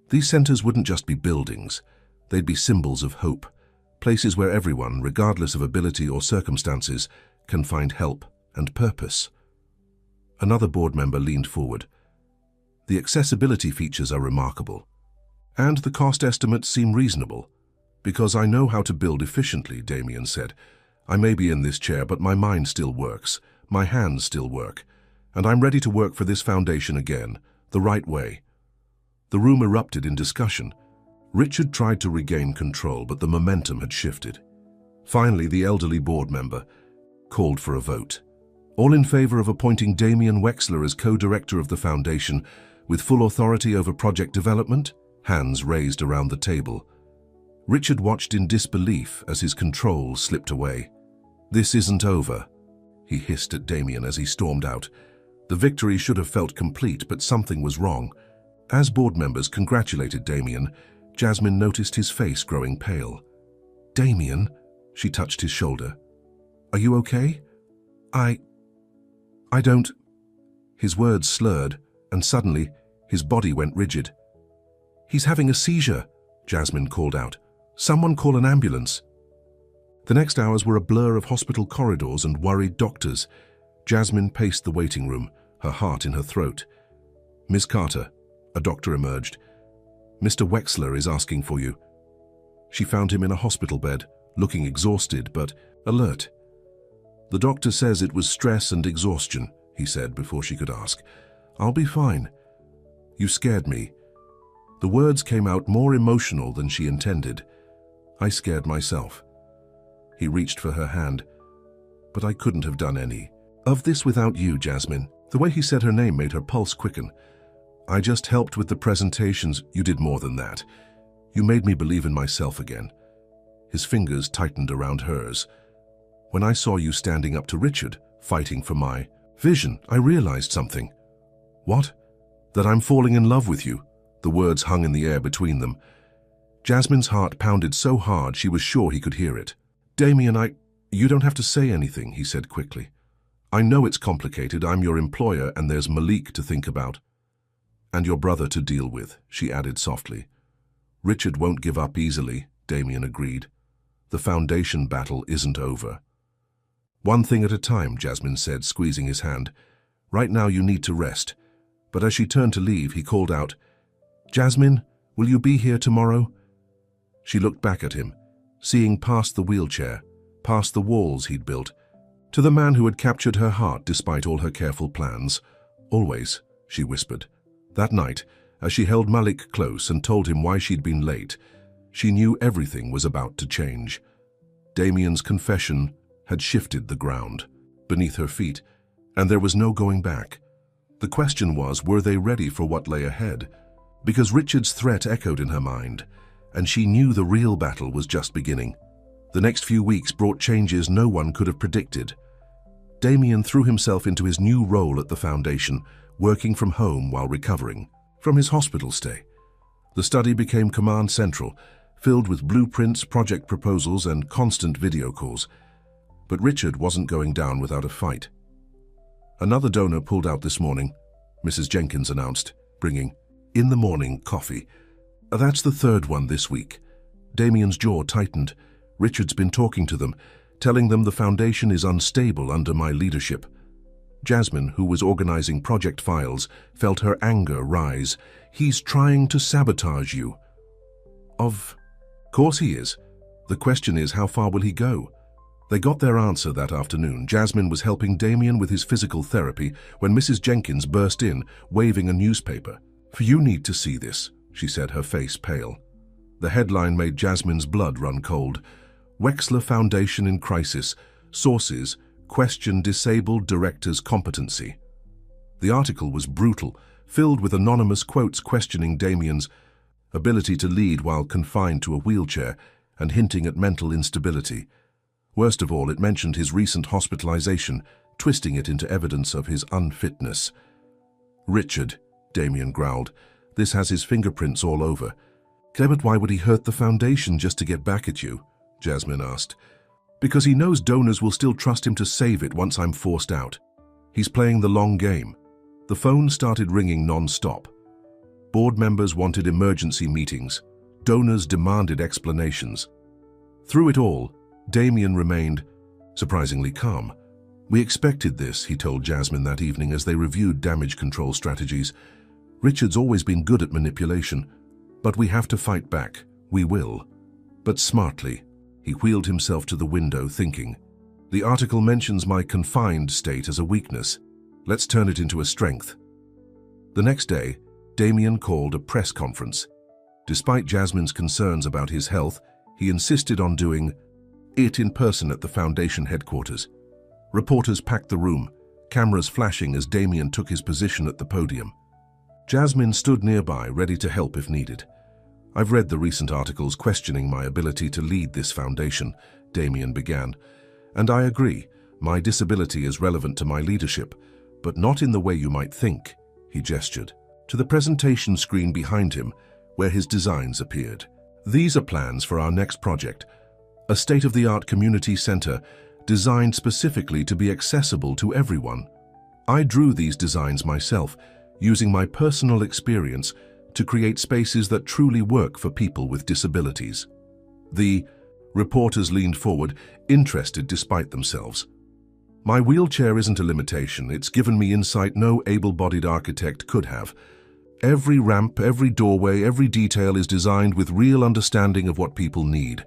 "These centers wouldn't just be buildings. They'd be symbols of hope, places where everyone, regardless of ability or circumstances, can find help and purpose." Another board member leaned forward. "The accessibility features are remarkable. And the cost estimates seem reasonable. Because I know how to build efficiently," Damien said. "I may be in this chair, but my mind still works. My hands still work. And I'm ready to work for this foundation again, the right way." The room erupted in discussion. Richard tried to regain control, but the momentum had shifted. Finally, the elderly board member called for a vote. "All in favor of appointing Damien Wexler as co-director of the foundation, with full authority over project development?" Hands raised around the table. Richard watched in disbelief as his control slipped away. "This isn't over," he hissed at Damien as he stormed out. The victory should have felt complete, but something was wrong. As board members congratulated Damien, Jasmine noticed his face growing pale. "Damien," she touched his shoulder. "Are you okay?" I don't..." His words slurred, and suddenly his body went rigid. "He's having a seizure," Jasmine called out. "Someone call an ambulance." The next hours were a blur of hospital corridors and worried doctors. Jasmine paced the waiting room, her heart in her throat. "Miss Carter," a doctor emerged. "Mr. Wexler is asking for you." She found him in a hospital bed, looking exhausted but alert. "The doctor says it was stress and exhaustion," he said before she could ask. "I'll be fine." "You scared me." The words came out more emotional than she intended. "I scared myself." He reached for her hand. "But I couldn't have done any of this without you, Jasmine." The way he said her name made her pulse quicken. "I just helped with the presentations. You did more than that. You made me believe in myself again." His fingers tightened around hers. "When I saw you standing up to Richard, fighting for my vision, I realized something." "What?" "That I'm falling in love with you." The words hung in the air between them. Jasmine's heart pounded so hard she was sure he could hear it. "Damien, you don't have to say anything," he said quickly. "I know it's complicated. I'm your employer and there's Malik to think about. And your brother to deal with," she added softly. "Richard won't give up easily," Damien agreed. "The foundation battle isn't over." "One thing at a time," Jasmine said, squeezing his hand. "Right now you need to rest." But as she turned to leave, he called out, "Jasmine, will you be here tomorrow?" She looked back at him, seeing past the wheelchair, past the walls he'd built, to the man who had captured her heart despite all her careful plans. "Always," she whispered. That night, as she held Malik close and told him why she'd been late, she knew everything was about to change. Damien's confession had shifted the ground. Beneath her feet, And there was no going back. The question was, were they ready for what lay ahead? Because Richard's threat echoed in her mind, and she knew the real battle was just beginning. The next few weeks brought changes no one could have predicted. Damien threw himself into his new role at the foundation, working from home while recovering from his hospital stay. The study became command central, filled with blueprints, project proposals, and constant video calls. But Richard wasn't going down without a fight. "Another donor pulled out this morning," Mrs. Jenkins announced, bringing "in the morning coffee." "That's the third one this week." Damien's jaw tightened. Richard's been talking to them, telling them the foundation is unstable under my leadership. Jasmine, who was organizing project files, felt her anger rise. "He's trying to sabotage you." Of course he is. The question is, how far will he go? They got their answer that afternoon. Jasmine was helping Damien with his physical therapy when Mrs. Jenkins burst in, waving a newspaper. "You need to see this," she said, her face pale. The headline made Jasmine's blood run cold. "Wexler Foundation in Crisis. Sources question disabled director's competency." The article was brutal, filled with anonymous quotes questioning Damien's ability to lead while confined to a wheelchair and hinting at mental instability. Worst of all, it mentioned his recent hospitalization, twisting it into evidence of his unfitness. "Richard," Damien growled, "this has his fingerprints all over." "But why would he hurt the foundation just to get back at you?" Jasmine asked. "Because he knows donors will still trust him to save it once I'm forced out. He's playing the long game." The phone started ringing non-stop. Board members wanted emergency meetings. Donors demanded explanations. Through it all, Damien remained surprisingly calm. "We expected this," he told Jasmine that evening as they reviewed damage control strategies. "Richard's always been good at manipulation, but we have to fight back. We will. But smartly." He wheeled himself to the window, thinking, "The article mentions my confined state as a weakness. Let's turn it into a strength." The next day, Damien called a press conference. Despite Jasmine's concerns about his health, he insisted on doing it in person at the foundation headquarters. Reporters packed the room, cameras flashing as Damien took his position at the podium. Jasmine stood nearby, ready to help if needed. "I've read the recent articles questioning my ability to lead this foundation," Damien began. "And I agree, my disability is relevant to my leadership, but not in the way you might think." He gestured to the presentation screen behind him, where his designs appeared. "These are plans for our next project, a state-of-the-art community center designed specifically to be accessible to everyone. I drew these designs myself, using my personal experience to create spaces that truly work for people with disabilities." The reporters leaned forward, interested despite themselves. "My wheelchair isn't a limitation. It's given me insight no able-bodied architect could have. Every ramp, every doorway, every detail is designed with real understanding of what people need."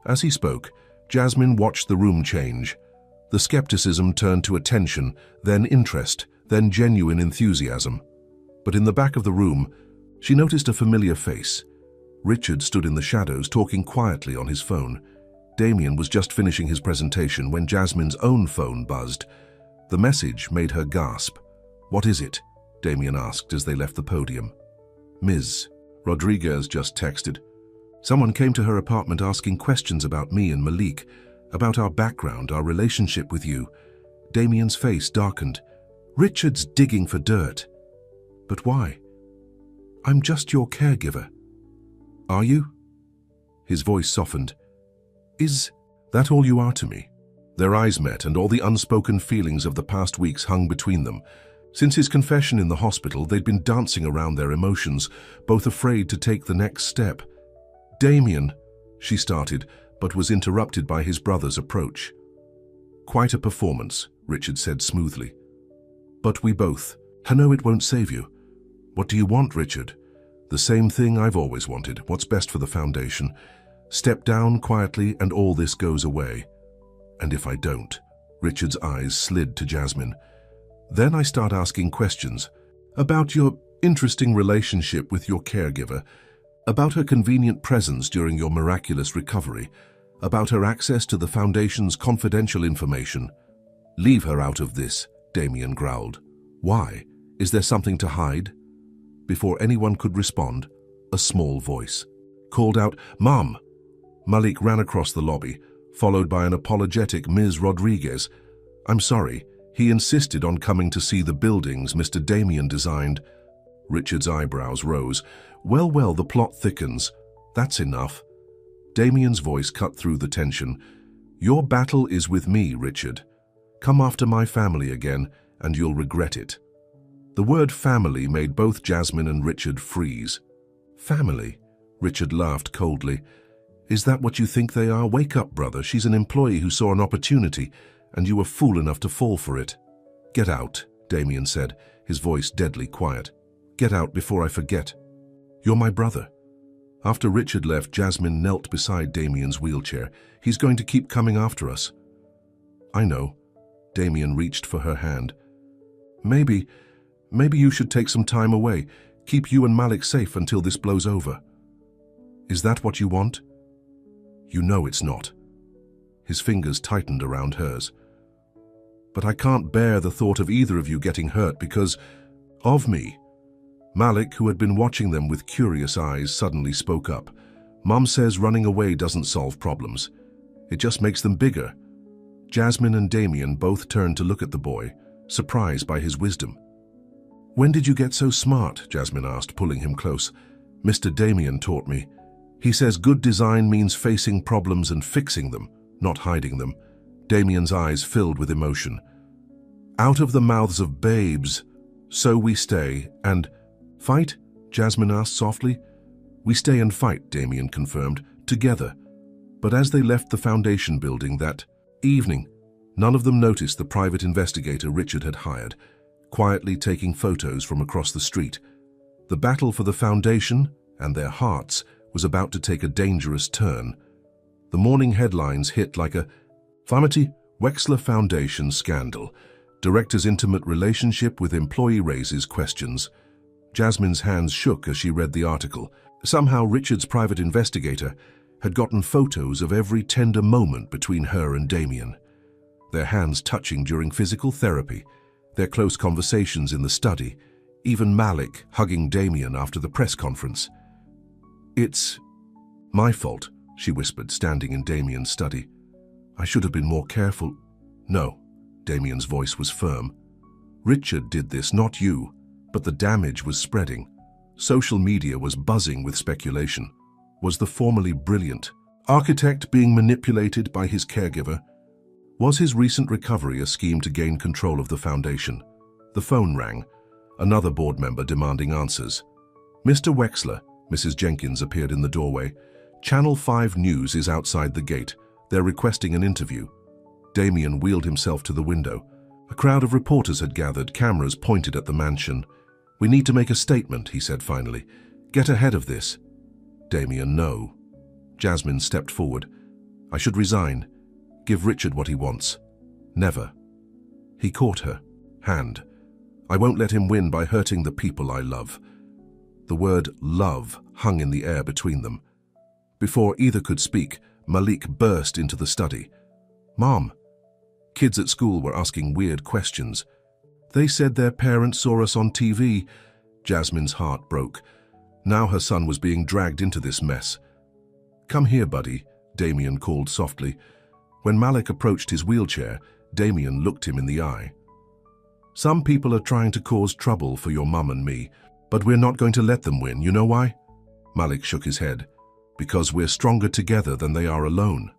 As he spoke, Jasmine watched the room change. The skepticism turned to attention, then interest, then genuine enthusiasm. But in the back of the room, she noticed a familiar face. Richard stood in the shadows, talking quietly on his phone. Damien was just finishing his presentation when Jasmine's own phone buzzed. The message made her gasp. "What is it?" Damien asked as they left the podium. "Ms. Rodriguez just texted. Someone came to her apartment asking questions about me and Malik, about our background, our relationship with you." Damien's face darkened. "Richard's digging for dirt." "But why?" "I'm just your caregiver." "Are you?" His voice softened. "Is that all you are to me?" Their eyes met, and all the unspoken feelings of the past weeks hung between them. Since his confession in the hospital, they'd been dancing around their emotions, both afraid to take the next step. "Damien," she started, but was interrupted by his brother's approach. "Quite a performance," Richard said smoothly. "But we both. I know it won't save you." "What do you want, Richard?" "The same thing I've always wanted. What's best for the foundation. Step down quietly and all this goes away." "And if I don't?" Richard's eyes slid to Jasmine. "Then I start asking questions about your interesting relationship with your caregiver, about her convenient presence during your miraculous recovery, about her access to the foundation's confidential information." "Leave her out of this," Damien growled. Why? Is there something to hide? Before anyone could respond, a small voice called out, "Mom!" Malik ran across the lobby, followed by an apologetic Ms. Rodriguez. "I'm sorry. He insisted on coming to see the buildings Mr. Damien designed." Richard's eyebrows rose. Well, the plot thickens. That's enough." Damien's voice cut through the tension. "Your battle is with me, Richard. Come after my family again, and you'll regret it." The word family made both Jasmine and Richard freeze. "Family?" Richard laughed coldly. "Is that what you think they are? Wake up, brother. She's an employee who saw an opportunity, and you were fool enough to fall for it." "Get out," Damien said, his voice deadly quiet. "Get out before I forget. You're my brother." After Richard left, Jasmine knelt beside Damien's wheelchair. "He's going to keep coming after us." "I know." Damien reached for her hand. Maybe you should take some time away. Keep you and Malik safe until this blows over." "Is that what you want?" "You know it's not." His fingers tightened around hers. "But I can't bear the thought of either of you getting hurt because of me." Malik, who had been watching them with curious eyes, suddenly spoke up. "Mom says running away doesn't solve problems. It just makes them bigger." Jasmine and Damien both turned to look at the boy, surprised by his wisdom. "When did you get so smart?" Jasmine asked, pulling him close. "Mr. Damien taught me. He says good design means facing problems and fixing them, not hiding them." Damien's eyes filled with emotion. "Out of the mouths of babes, so we stay and..." "Fight?" Jasmine asked softly. "We stay and fight," Damien confirmed, "together." But as they left the foundation building that evening, none of them noticed the private investigator Richard had hired, quietly taking photos from across the street. The battle for the foundation and their hearts was about to take a dangerous turn. The morning headlines hit like a Famity Wexler Foundation scandal. Director's intimate relationship with employee raises questions. Jasmine's hands shook as she read the article. Somehow Richard's private investigator had gotten photos of every tender moment between her and Damien. Their hands touching during physical therapy, their close conversations in the study, even Malik hugging Damien after the press conference. "It's my fault," she whispered, standing in Damien's study. "I should have been more careful." "No," Damien's voice was firm. "Richard did this, not you." But the damage was spreading. Social media was buzzing with speculation. Was the formerly brilliant architect being manipulated by his caregiver? Was his recent recovery a scheme to gain control of the foundation? The phone rang, another board member demanding answers. "Mr. Wexler," Mrs. Jenkins appeared in the doorway. "Channel 5 News is outside the gate. They're requesting an interview." Damien wheeled himself to the window. A crowd of reporters had gathered, cameras pointed at the mansion. "We need to make a statement," he said finally. "Get ahead of this." Damien, "No." Jasmine stepped forward. "I should resign. Give Richard what he wants." "Never." He caught her hand. "I won't let him win by hurting the people I love." The word love hung in the air between them. Before either could speak, Malik burst into the study. "Mom." Kids at school were asking weird questions. "They said their parents saw us on TV." Jasmine's heart broke. Now her son was being dragged into this mess. "Come here, buddy," Damien called softly. When Malik approached his wheelchair, Damien looked him in the eye. "Some people are trying to cause trouble for your mum and me, but we're not going to let them win. You know why?" Malik shook his head. "Because we're stronger together than they are alone."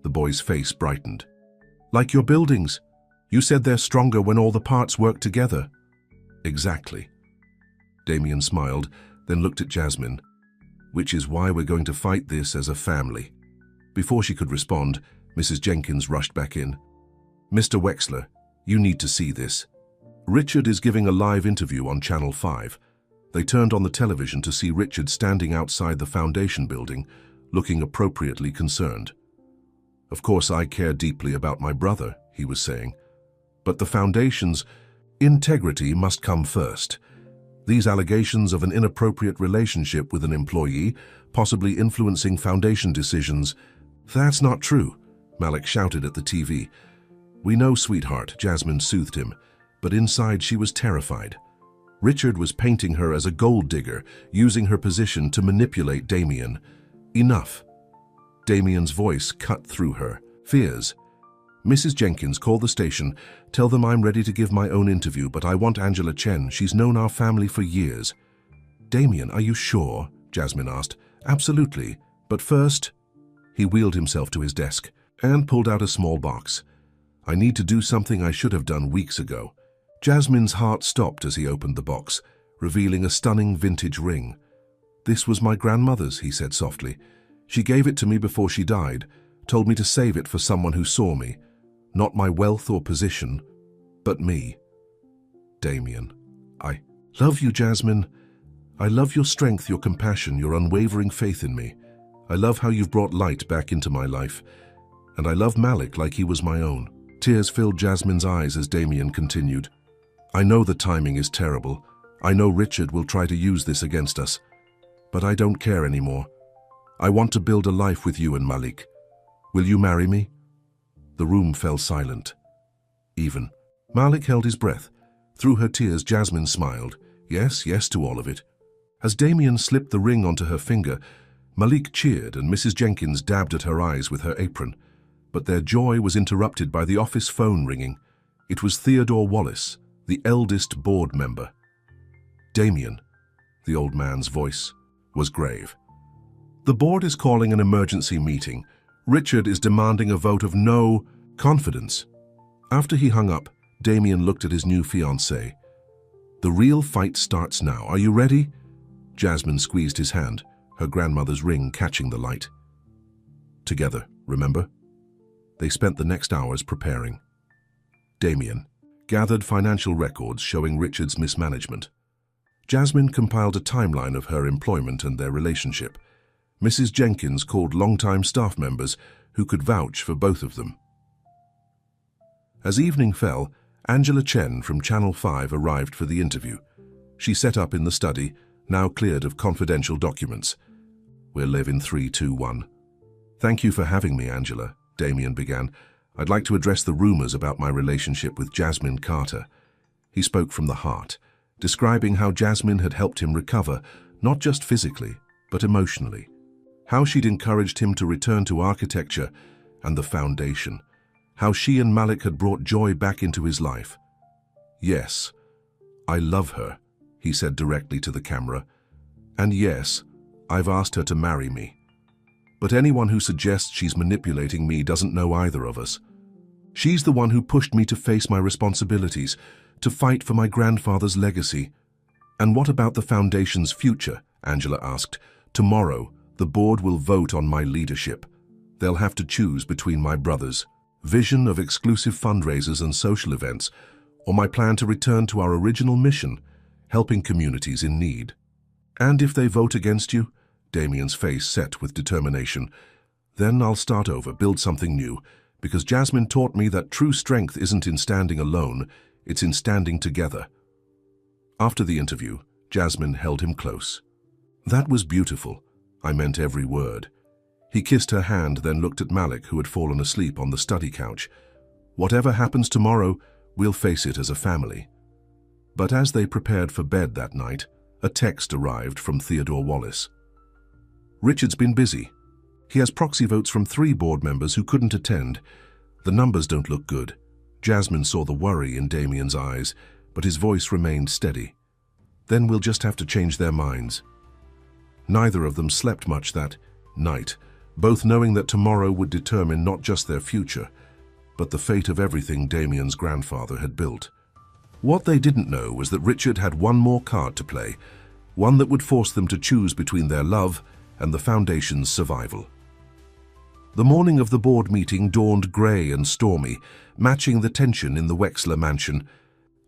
The boy's face brightened. "Like your buildings. You said they're stronger when all the parts work together." "Exactly." Damien smiled, then looked at Jasmine. "Which is why we're going to fight this as a family." Before she could respond, Mrs. Jenkins rushed back in. "Mr. Wexler, you need to see this. Richard is giving a live interview on Channel 5. They turned on the television to see Richard standing outside the foundation building, looking appropriately concerned. "Of course I care deeply about my brother," he was saying. "But the foundation's integrity must come first. These allegations of an inappropriate relationship with an employee, possibly influencing foundation decisions..." "That's not true," Malik shouted at the TV. "We know, sweetheart," Jasmine soothed him, but inside she was terrified. Richard was painting her as a gold digger, using her position to manipulate Damien. Enough. Damien's voice cut through her fears. "Mrs. Jenkins, call the station. Tell them I'm ready to give my own interview, but I want Angela Chen. She's known our family for years." "Damien, are you sure?" Jasmine asked. "Absolutely. But first..." He wheeled himself to his desk and pulled out a small box. "I need to do something I should have done weeks ago." Jasmine's heart stopped as he opened the box, revealing a stunning vintage ring. "This was my grandmother's," he said softly. "She gave it to me before she died, told me to save it for someone who saw me. Not my wealth or position, but me." "Damien, I love you, Jasmine. I love your strength, your compassion, your unwavering faith in me. I love how you've brought light back into my life. And I love Malik like he was my own." Tears filled Jasmine's eyes as Damien continued. "I know the timing is terrible. I know Richard will try to use this against us. But I don't care anymore. I want to build a life with you and Malik. Will you marry me?" The room fell silent. Even. Malik held his breath. Through her tears, Jasmine smiled. Yes, yes to all of it. As Damien slipped the ring onto her finger, Malik cheered and Mrs. Jenkins dabbed at her eyes with her apron. But their joy was interrupted by the office phone ringing. It was Theodore Wallace, the eldest board member. "Damien," the old man's voice was grave. "The board is calling an emergency meeting. Richard is demanding a vote of no confidence." After he hung up, Damien looked at his new fiancée. "The real fight starts now. Are you ready?" Jasmine squeezed his hand, her grandmother's ring catching the light. "Together, remember?" They spent the next hours preparing. Damien gathered financial records showing Richard's mismanagement. Jasmine compiled a timeline of her employment and their relationship. Mrs. Jenkins called longtime staff members who could vouch for both of them. As evening fell, Angela Chen from Channel 5 arrived for the interview. She set up in the study, now cleared of confidential documents. "We'll live in 3, 2, 1. "Thank you for having me, Angela," Damien began. "I'd like to address the rumors about my relationship with Jasmine Carter." He spoke from the heart, describing how Jasmine had helped him recover, not just physically, but emotionally. How she'd encouraged him to return to architecture and the foundation. How she and Malik had brought joy back into his life. "Yes, I love her," he said directly to the camera. "And yes, I've asked her to marry me. But anyone who suggests she's manipulating me doesn't know either of us. She's the one who pushed me to face my responsibilities, to fight for my grandfather's legacy." "And what about the foundation's future?" Angela asked. "Tomorrow, the board will vote on my leadership. They'll have to choose between my brother's vision of exclusive fundraisers and social events, or my plan to return to our original mission, helping communities in need." "And if they vote against you?" Damien's face set with determination. "Then I'll start over, build something new, because Jasmine taught me that true strength isn't in standing alone, it's in standing together." After the interview, Jasmine held him close. "That was beautiful. I meant every word." He kissed her hand, then looked at Malik, who had fallen asleep on the study couch. "Whatever happens tomorrow, we'll face it as a family." But as they prepared for bed that night, a text arrived from Theodore Wallace. "Richard's been busy. He has proxy votes from 3 board members who couldn't attend. The numbers don't look good." Jasmine saw the worry in Damien's eyes, but his voice remained steady. "Then we'll just have to change their minds." Neither of them slept much that night, both knowing that tomorrow would determine not just their future, but the fate of everything Damien's grandfather had built. What they didn't know was that Richard had one more card to play, one that would force them to choose between their love and the Foundation's survival. The morning of the board meeting dawned grey and stormy, matching the tension in the Wexler mansion.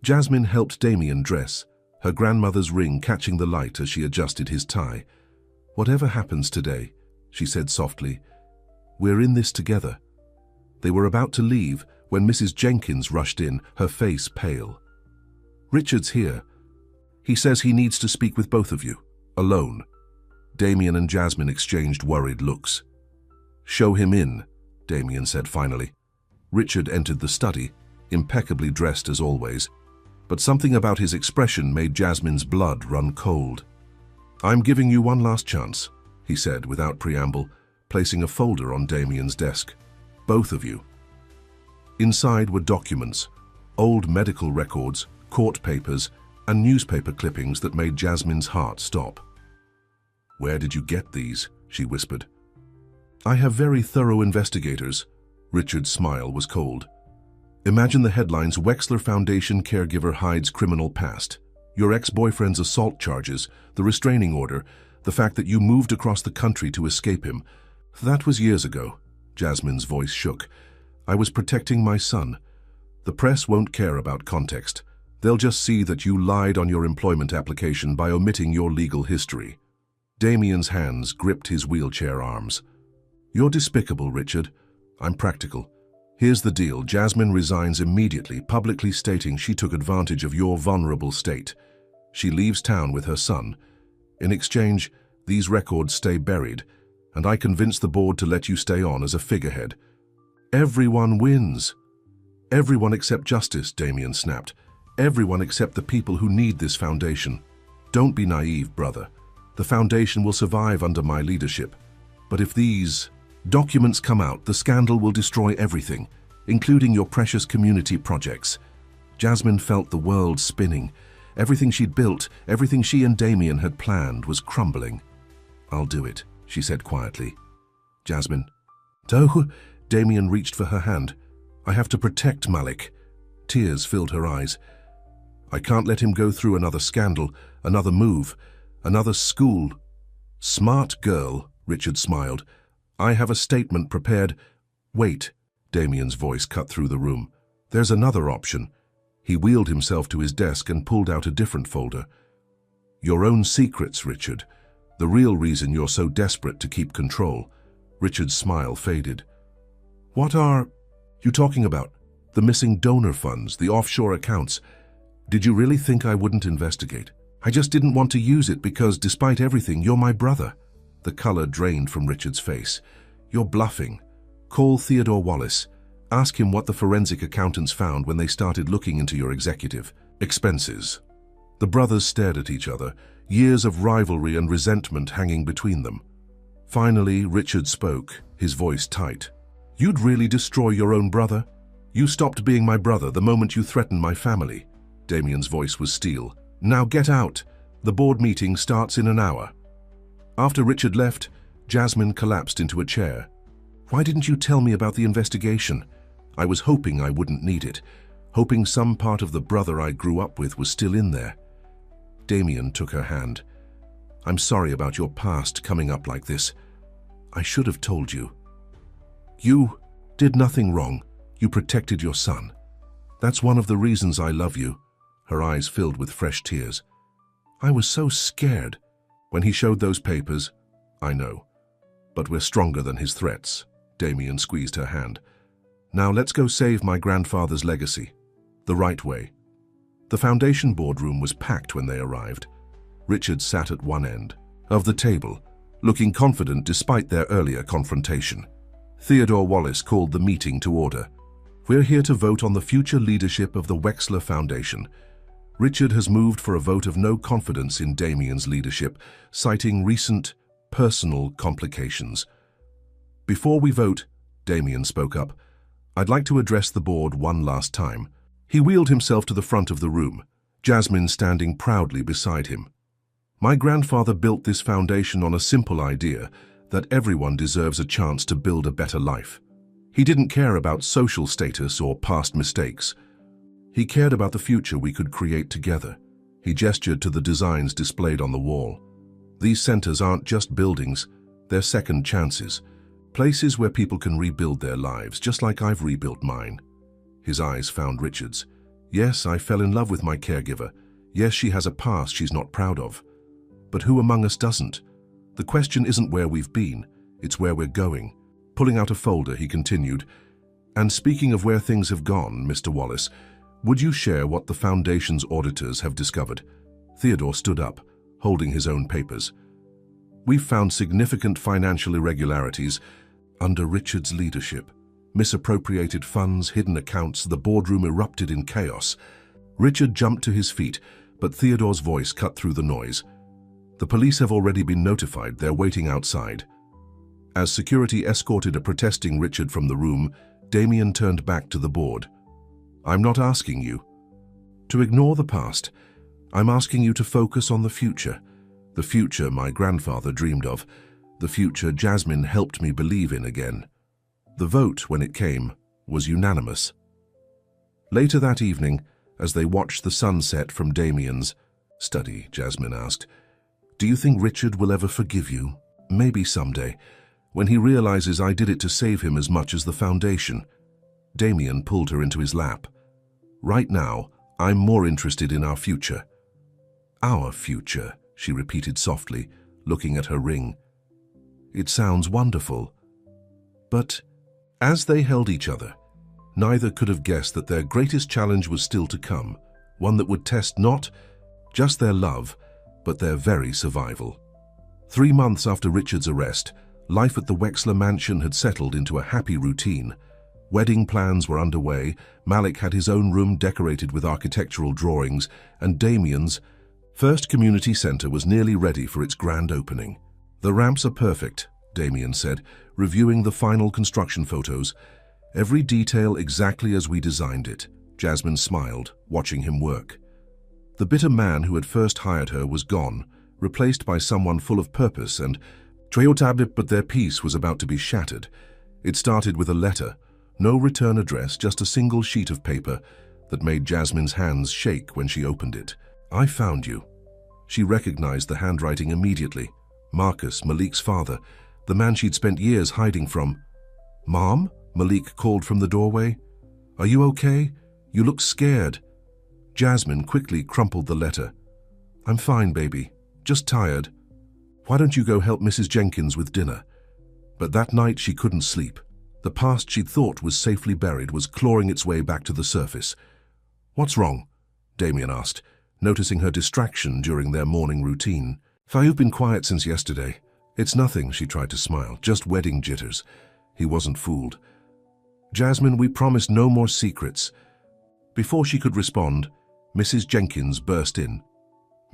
Jasmine helped Damien dress, her grandmother's ring catching the light as she adjusted his tie. "Whatever happens today," she said softly, "we're in this together." They were about to leave when Mrs. Jenkins rushed in, her face pale. "Richard's here. He says he needs to speak with both of you, alone." Damien and Jasmine exchanged worried looks. "Show him in," Damien said finally. Richard entered the study, impeccably dressed as always, but something about his expression made Jasmine's blood run cold. "I'm giving you one last chance," he said without preamble, placing a folder on Damien's desk. "Both of you." Inside were documents, old medical records, court papers, and newspaper clippings that made Jasmine's heart stop. "Where did you get these?" she whispered. "I have very thorough investigators." Richard's smile was cold. "Imagine the headlines: Wexler Foundation caregiver hides criminal past. Your ex-boyfriend's assault charges, the restraining order, the fact that you moved across the country to escape him. That was years ago." Jasmine's voice shook. "I was protecting my son. The press won't care about context. They'll just see that you lied on your employment application by omitting your legal history." Damien's hands gripped his wheelchair arms. "You're despicable, Richard. I'm practical. Here's the deal. Jasmine resigns immediately, publicly stating she took advantage of your vulnerable state. She leaves town with her son. In exchange, these records stay buried, and I convince the board to let you stay on as a figurehead. Everyone wins." "Everyone except justice," Damien snapped. "Everyone except the people who need this foundation. Don't be naive, brother. The foundation will survive under my leadership. But if these documents come out, the scandal will destroy everything, including your precious community projects." Jasmine felt the world spinning. Everything she'd built, everything she and Damien had planned, was crumbling. "I'll do it," she said quietly. "Jasmine." "No." Damien reached for her hand. "I have to protect Malik." Tears filled her eyes. "I can't let him go through another scandal, another move, another school." "Smart girl," Richard smiled. "I have a statement prepared." "Wait," Damien's voice cut through the room. "There's another option." He wheeled himself to his desk and pulled out a different folder. "Your own secrets, Richard. The real reason you're so desperate to keep control." Richard's smile faded. "What are you talking about? The missing donor funds, the offshore accounts. Did you really think I wouldn't investigate? I just didn't want to use it because, despite everything, you're my brother." The color drained from Richard's face. "You're bluffing. Call Theodore Wallace. Ask him what the forensic accountants found when they started looking into your executive expenses." The brothers stared at each other, years of rivalry and resentment hanging between them. Finally, Richard spoke, his voice tight. "You'd really destroy your own brother? You stopped being my brother the moment you threatened my family." Damien's voice was steel. "Now get out. The board meeting starts in an hour." After Richard left, Jasmine collapsed into a chair. "Why didn't you tell me about the investigation? I was hoping I wouldn't need it, hoping some part of the brother I grew up with was still in there." Damien took her hand. "I'm sorry about your past coming up like this. I should have told you. You did nothing wrong. You protected your son. That's one of the reasons I love you." Her eyes filled with fresh tears. "I was so scared when he showed those papers." "I know, but we're stronger than his threats." Damien squeezed her hand. "Now let's go save my grandfather's legacy. The right way." The foundation boardroom was packed when they arrived. Richard sat at one end of the table, looking confident despite their earlier confrontation. Theodore Wallace called the meeting to order. "We're here to vote on the future leadership of the Wexler Foundation." Richard has moved for a vote of no confidence in Damien's leadership, citing recent personal complications. "Before we vote," Damien spoke up, "I'd like to address the board one last time." He wheeled himself to the front of the room, Jasmine standing proudly beside him. "My grandfather built this foundation on a simple idea that everyone deserves a chance to build a better life. He didn't care about social status or past mistakes. He cared about the future we could create together." He gestured to the designs displayed on the wall. "These centers aren't just buildings, they're second chances. Places where people can rebuild their lives, just like I've rebuilt mine." His eyes found Richard's. "Yes, I fell in love with my caregiver. Yes, she has a past she's not proud of. But who among us doesn't? The question isn't where we've been, it's where we're going." Pulling out a folder, he continued, "And speaking of where things have gone, Mr. Wallace, would you share what the Foundation's auditors have discovered?" Theodore stood up, holding his own papers. "We've found significant financial irregularities under Richard's leadership. Misappropriated funds, hidden accounts, the boardroom erupted in chaos. Richard jumped to his feet, but Theodore's voice cut through the noise. The police have already been notified. They're waiting outside. As security escorted a protesting Richard from the room, Damien turned back to the board. I'm not asking you to ignore the past. I'm asking you to focus on the future. The future my grandfather dreamed of. The future Jasmine helped me believe in again. The vote, when it came, was unanimous. Later that evening, as they watched the sun set from Damien's study, Jasmine asked, "Do you think Richard will ever forgive you? Maybe someday, when he realizes I did it to save him as much as the foundation." Damien pulled her into his lap. "Right now, I'm more interested in our future." "Our future," she repeated softly, looking at her ring. "It sounds wonderful." But as they held each other, neither could have guessed that their greatest challenge was still to come, one that would test not just their love, but their very survival. 3 months after Richard's arrest, life at the Wexler mansion had settled into a happy routine. Wedding plans were underway, Malik had his own room decorated with architectural drawings, and Damien's first community center was nearly ready for its grand opening. "The ramps are perfect," Damien said, reviewing the final construction photos. "Every detail exactly as we designed it." Jasmine smiled, watching him work. The bitter man who had first hired her was gone, replaced by someone full of purpose and Treotabip, but their peace was about to be shattered. It started with a letter, no return address, just a single sheet of paper that made Jasmine's hands shake when she opened it. "I found you." She recognized the handwriting immediately. Marcus, Malik's father, the man she'd spent years hiding from. "Mom?" Malik called from the doorway. "Are you okay? You look scared." Jasmine quickly crumpled the letter. "I'm fine, baby. Just tired. Why don't you go help Mrs. Jenkins with dinner?" But that night she couldn't sleep. The past she'd thought was safely buried was clawing its way back to the surface. "What's wrong?" Damien asked, noticing her distraction during their morning routine. "You've been quiet since yesterday." "It's nothing," she tried to smile, "just wedding jitters." He wasn't fooled. "Jasmine, we promised no more secrets." Before she could respond, Mrs. Jenkins burst in.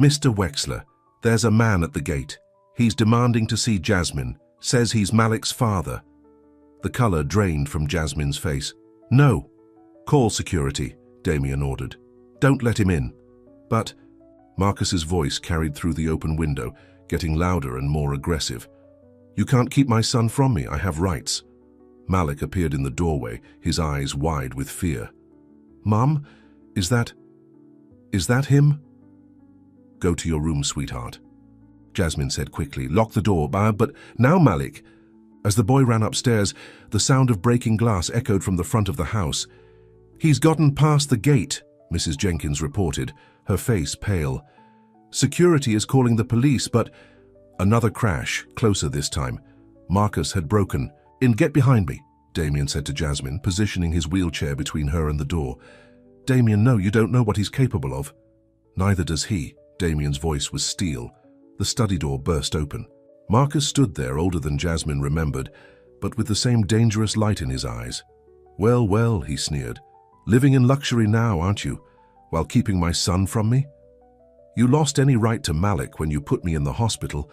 "Mr. Wexler, there's a man at the gate. He's demanding to see Jasmine, says he's Malik's father." The color drained from Jasmine's face. "No." "Call security," Damien ordered. "Don't let him in." "But..." Marcus's voice carried through the open window, getting louder and more aggressive. "You can't keep my son from me. I have rights." Malik appeared in the doorway, his eyes wide with fear. "Mom, is that him?" "Go to your room, sweetheart," Jasmine said quickly. "Lock the door." But now, Malik." As the boy ran upstairs, the sound of breaking glass echoed from the front of the house. "He's gotten past the gate," Mrs. Jenkins reported, her face pale. "Security is calling the police, but..." Another crash, closer this time. Marcus had broken. "Get behind me," Damien said to Jasmine, positioning his wheelchair between her and the door. "Damien, no, you don't know what he's capable of." "Neither does he." Damien's voice was steel. The study door burst open. Marcus stood there, older than Jasmine remembered, but with the same dangerous light in his eyes. "Well, well," he sneered. "Living in luxury now, aren't you? While keeping my son from me?" "You lost any right to Malik when you put me in the hospital,"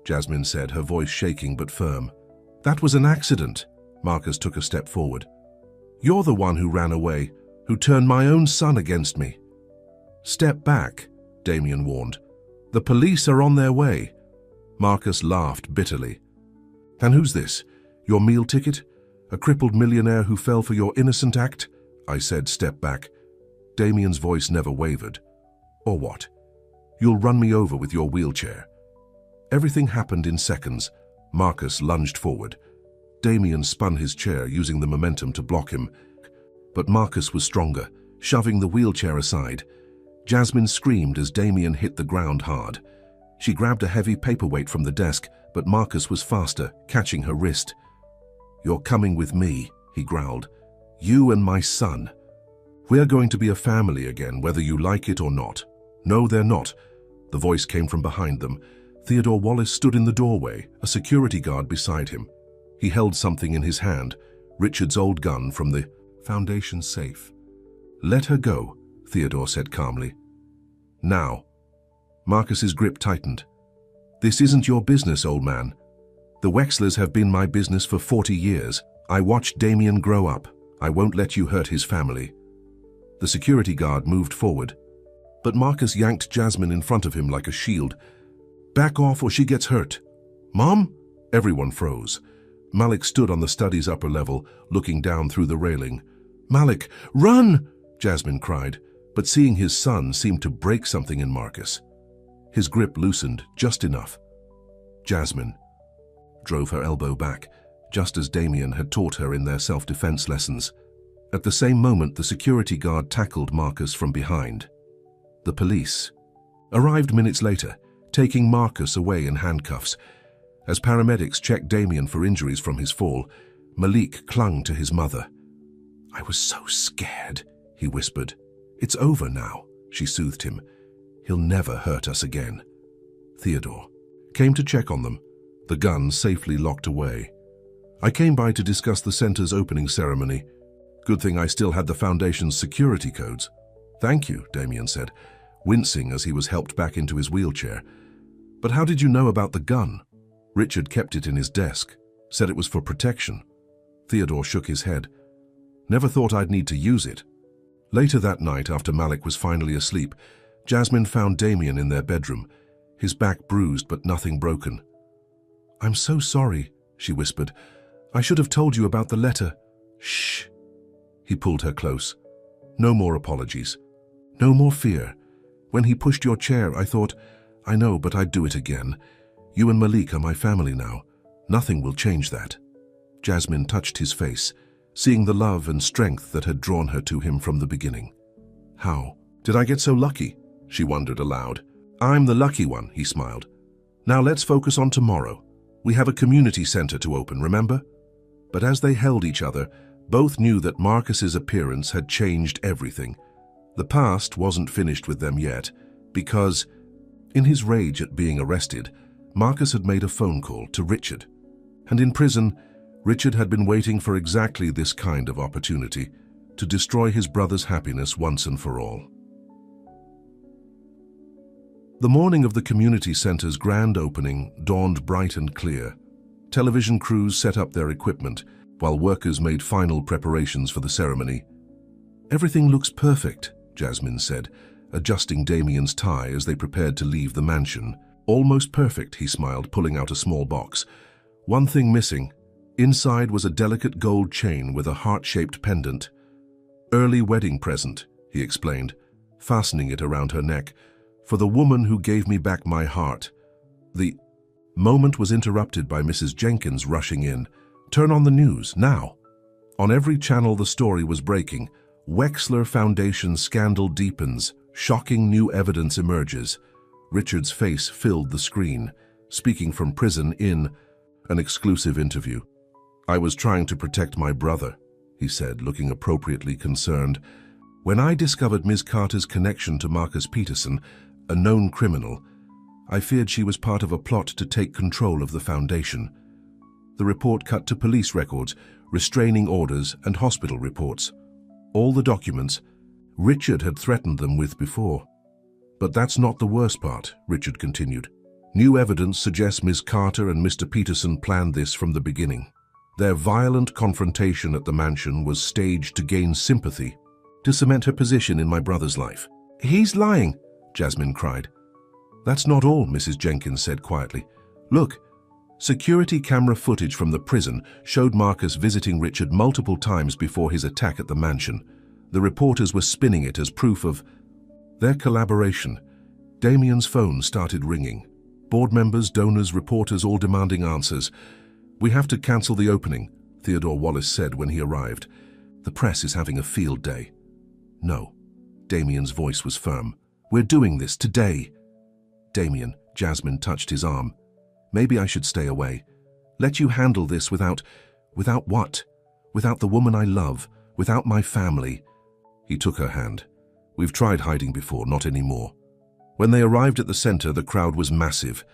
Jasmine said, her voice shaking but firm. "That was an accident." Marcus took a step forward. "You're the one who ran away, who turned my own son against me." "Step back," Damien warned. "The police are on their way." Marcus laughed bitterly. "And who's this? Your meal ticket? A crippled millionaire who fell for your innocent act?" I said, "Step back." Damien's voice never wavered. "Or what? You'll run me over with your wheelchair." Everything happened in seconds. Marcus lunged forward. Damien spun his chair, using the momentum to block him. But Marcus was stronger, shoving the wheelchair aside. Jasmine screamed as Damien hit the ground hard. She grabbed a heavy paperweight from the desk, but Marcus was faster, catching her wrist. "You're coming with me," he growled. "You and my son. We're going to be a family again, whether you like it or not." "No, they're not." The voice came from behind them. Theodore Wallace stood in the doorway, a security guard beside him. He held something in his hand. Richard's old gun from the foundation safe. "Let her go," Theodore said calmly. "Now." Marcus's grip tightened. "This isn't your business, old man. The Wexlers have been my business for 40 years. I watched Damien grow up. I won't let you hurt his family." The security guard moved forward, but Marcus yanked Jasmine in front of him like a shield. "Back off or she gets hurt." "Mom?" Everyone froze. Malik stood on the study's upper level, looking down through the railing. "Malik, run!" Jasmine cried, but seeing his son seemed to break something in Marcus. His grip loosened just enough. Jasmine drove her elbow back, just as Damien had taught her in their self-defense lessons. At the same moment, the security guard tackled Marcus from behind. The police arrived minutes later, taking Marcus away in handcuffs. As paramedics checked Damien for injuries from his fall, Malik clung to his mother. "I was so scared," he whispered. "It's over now," she soothed him. "He'll never hurt us again." Theodore came to check on them, the gun safely locked away. "I came by to discuss the center's opening ceremony. Good thing I still had the Foundation's security codes." "Thank you," Damien said, wincing as he was helped back into his wheelchair. "But how did you know about the gun?" "Richard kept it in his desk, said it was for protection." Theodore shook his head. "Never thought I'd need to use it." Later that night, after Malik was finally asleep, Jasmine found Damien in their bedroom, his back bruised but nothing broken. "I'm so sorry," she whispered. "I should have told you about the letter." "Shh." He pulled her close. "No more apologies. No more fear. When he pushed your chair, I thought, I know, but I'd do it again. You and Malik are my family now. Nothing will change that." Jasmine touched his face, seeing the love and strength that had drawn her to him from the beginning. "How did I get so lucky?" she wondered aloud. "I'm the lucky one," he smiled. "Now let's focus on tomorrow. We have a community center to open, remember?" But as they held each other, both knew that Marcus's appearance had changed everything. The past wasn't finished with them yet, because, in his rage at being arrested, Marcus had made a phone call to Richard. And in prison, Richard had been waiting for exactly this kind of opportunity to destroy his brother's happiness once and for all. The morning of the community center's grand opening dawned bright and clear. Television crews set up their equipment, while workers made final preparations for the ceremony. "Everything looks perfect," Jasmine said, adjusting Damien's tie as they prepared to leave the mansion. "Almost perfect," he smiled, pulling out a small box. "One thing missing. Inside was a delicate gold chain with a heart-shaped pendant. Early wedding present," he explained, fastening it around her neck, "for the woman who gave me back my heart." The moment was interrupted by Mrs. Jenkins rushing in. "Turn on the news, now." On every channel the story was breaking. Wexler Foundation scandal deepens. Shocking new evidence emerges. Richard's face filled the screen, speaking from prison in an exclusive interview. "I was trying to protect my brother," he said, looking appropriately concerned. "When I discovered Ms. Carter's connection to Marcus Peterson, a known criminal, I feared she was part of a plot to take control of the Foundation." The report cut to police records, restraining orders, and hospital reports. All the documents Richard had threatened them with before. "But that's not the worst part," Richard continued. "New evidence suggests Ms. Carter and Mr. Peterson planned this from the beginning. Their violent confrontation at the mansion was staged to gain sympathy, to cement her position in my brother's life." "He's lying," Jasmine cried. "That's not all," Mrs. Jenkins said quietly. "Look, security camera footage from the prison showed Marcus visiting Richard multiple times before his attack at the mansion. The reporters were spinning it as proof of their collaboration." Damien's phone started ringing. Board members, donors, reporters, all demanding answers. "We have to cancel the opening," Theodore Wallace said when he arrived. "The press is having a field day." "No." Damien's voice was firm. "We're doing this today." "Damien," Jasmine touched his arm. "Maybe I should stay away. Let you handle this without what? Without the woman I love, without my family." He took her hand. "We've tried hiding before, not anymore." When they arrived at the center, the crowd was massive.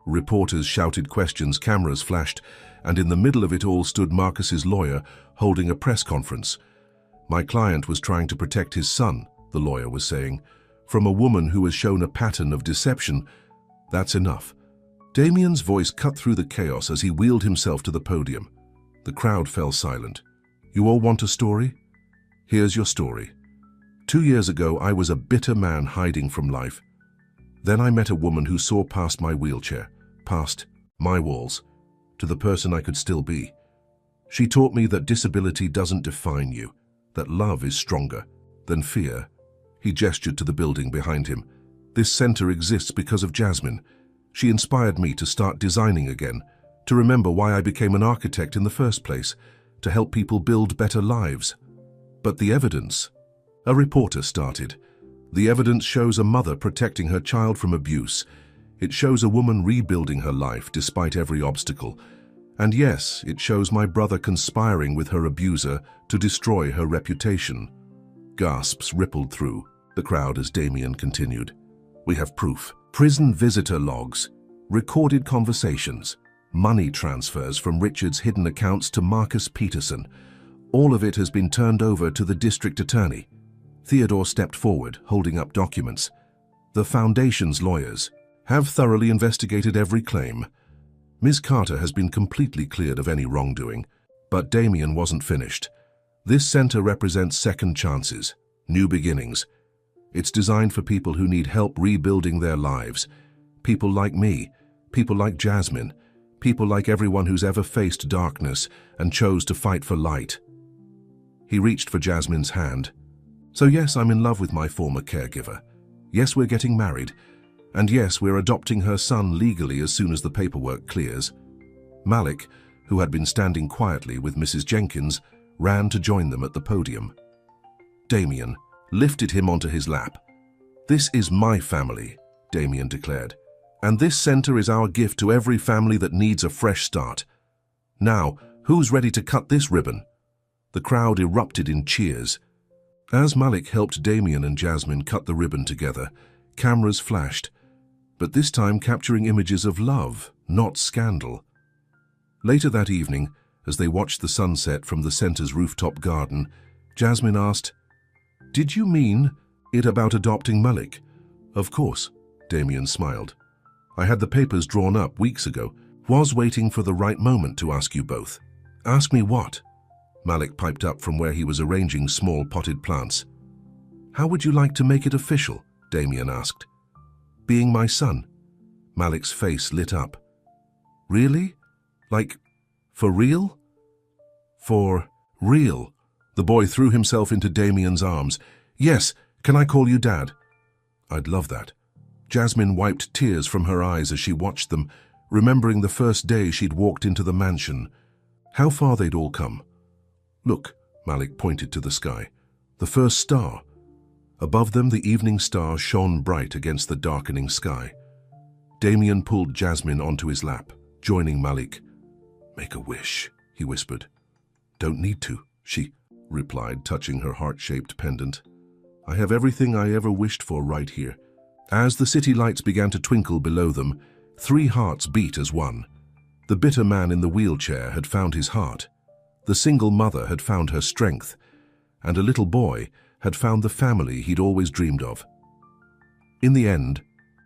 Reporters shouted questions, cameras flashed, and in the middle of it all stood Marcus's lawyer holding a press conference. My client was trying to protect his son, the lawyer was saying, from a woman who has shown a pattern of deception. That's enough. Damien's voice cut through the chaos as he wheeled himself to the podium. The crowd fell silent. You all want a story? Here's your story. 2 years ago, I was a bitter man hiding from life. Then I met a woman who saw past my wheelchair, past my walls, to the person I could still be. She taught me that disability doesn't define you, that love is stronger than fear. He gestured to the building behind him. This center exists because of Jasmine. She inspired me to start designing again, to remember why I became an architect in the first place, to help people build better lives. But the evidence? A reporter started. The evidence shows a mother protecting her child from abuse. It shows a woman rebuilding her life despite every obstacle. And yes, it shows my brother conspiring with her abuser to destroy her reputation. Gasps rippled through the crowd as Damien continued. We have proof. Prison visitor logs, recorded conversations, money transfers from Richard's hidden accounts to Marcus Peterson. All of it has been turned over to the district attorney. Theodore stepped forward, holding up documents. The Foundation's lawyers have thoroughly investigated every claim. Ms. Carter has been completely cleared of any wrongdoing, but Damien wasn't finished. This center represents second chances, new beginnings. It's designed for people who need help rebuilding their lives. People like me, people like Jasmine, people like everyone who's ever faced darkness and chose to fight for light. He reached for Jasmine's hand. So yes, I'm in love with my former caregiver. Yes, we're getting married. And yes, we're adopting her son legally as soon as the paperwork clears. Malik, who had been standing quietly with Mrs. Jenkins, ran to join them at the podium. Damien lifted him onto his lap. This is my family, Damien declared. And this center is our gift to every family that needs a fresh start. Now, who's ready to cut this ribbon? The crowd erupted in cheers. As Malik helped Damien and Jasmine cut the ribbon together, cameras flashed, but this time capturing images of love, not scandal. Later that evening, as they watched the sunset from the center's rooftop garden, Jasmine asked, "Did you mean it about adopting Malik?" "Of course," Damien smiled. "I had the papers drawn up weeks ago. Was waiting for the right moment to ask you both." "Ask me what?" Malik piped up from where he was arranging small potted plants. "How would you like to make it official?" Damien asked. "Being my son." Malik's face lit up. "Really? Like, for real?" "For real." The boy threw himself into Damien's arms. "Yes, can I call you Dad?" "I'd love that." Jasmine wiped tears from her eyes as she watched them, remembering the first day she'd walked into the mansion. How far they'd all come. "Look," Malik pointed to the sky. "The first star." Above them, the evening star shone bright against the darkening sky. Damien pulled Jasmine onto his lap, joining Malik. "Make a wish," he whispered. "Don't need to," she replied, touching her heart-shaped pendant. "I have everything I ever wished for right here." As the city lights began to twinkle below them, 3 hearts beat as one. The bitter man in the wheelchair had found his heart. The single mother had found her strength, and a little boy had found the family he'd always dreamed of. In the end,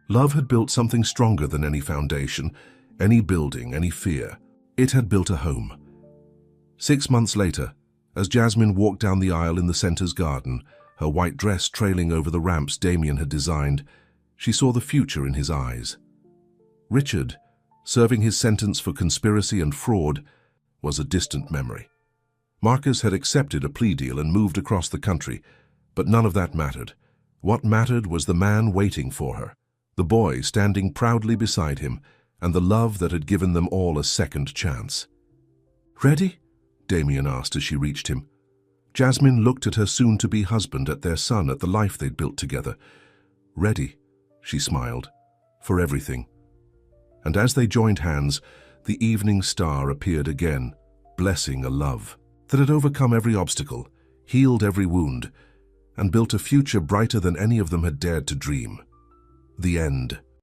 love had built something stronger than any foundation, any building, any fear. It had built a home. 6 months later, as Jasmine walked down the aisle in the center's garden, her white dress trailing over the ramps Damien had designed, she saw the future in his eyes. Richard, serving his sentence for conspiracy and fraud, was a distant memory. Marcus had accepted a plea deal and moved across the country, but none of that mattered. What mattered was the man waiting for her, the boy standing proudly beside him, and the love that had given them all a second chance. "Ready?" Damien asked as she reached him. Jasmine looked at her soon-to-be husband, at their son, at the life they'd built together. "Ready," she smiled, "for everything." And as they joined hands, the evening star appeared again, blessing a love that had overcome every obstacle, healed every wound, and built a future brighter than any of them had dared to dream. The end.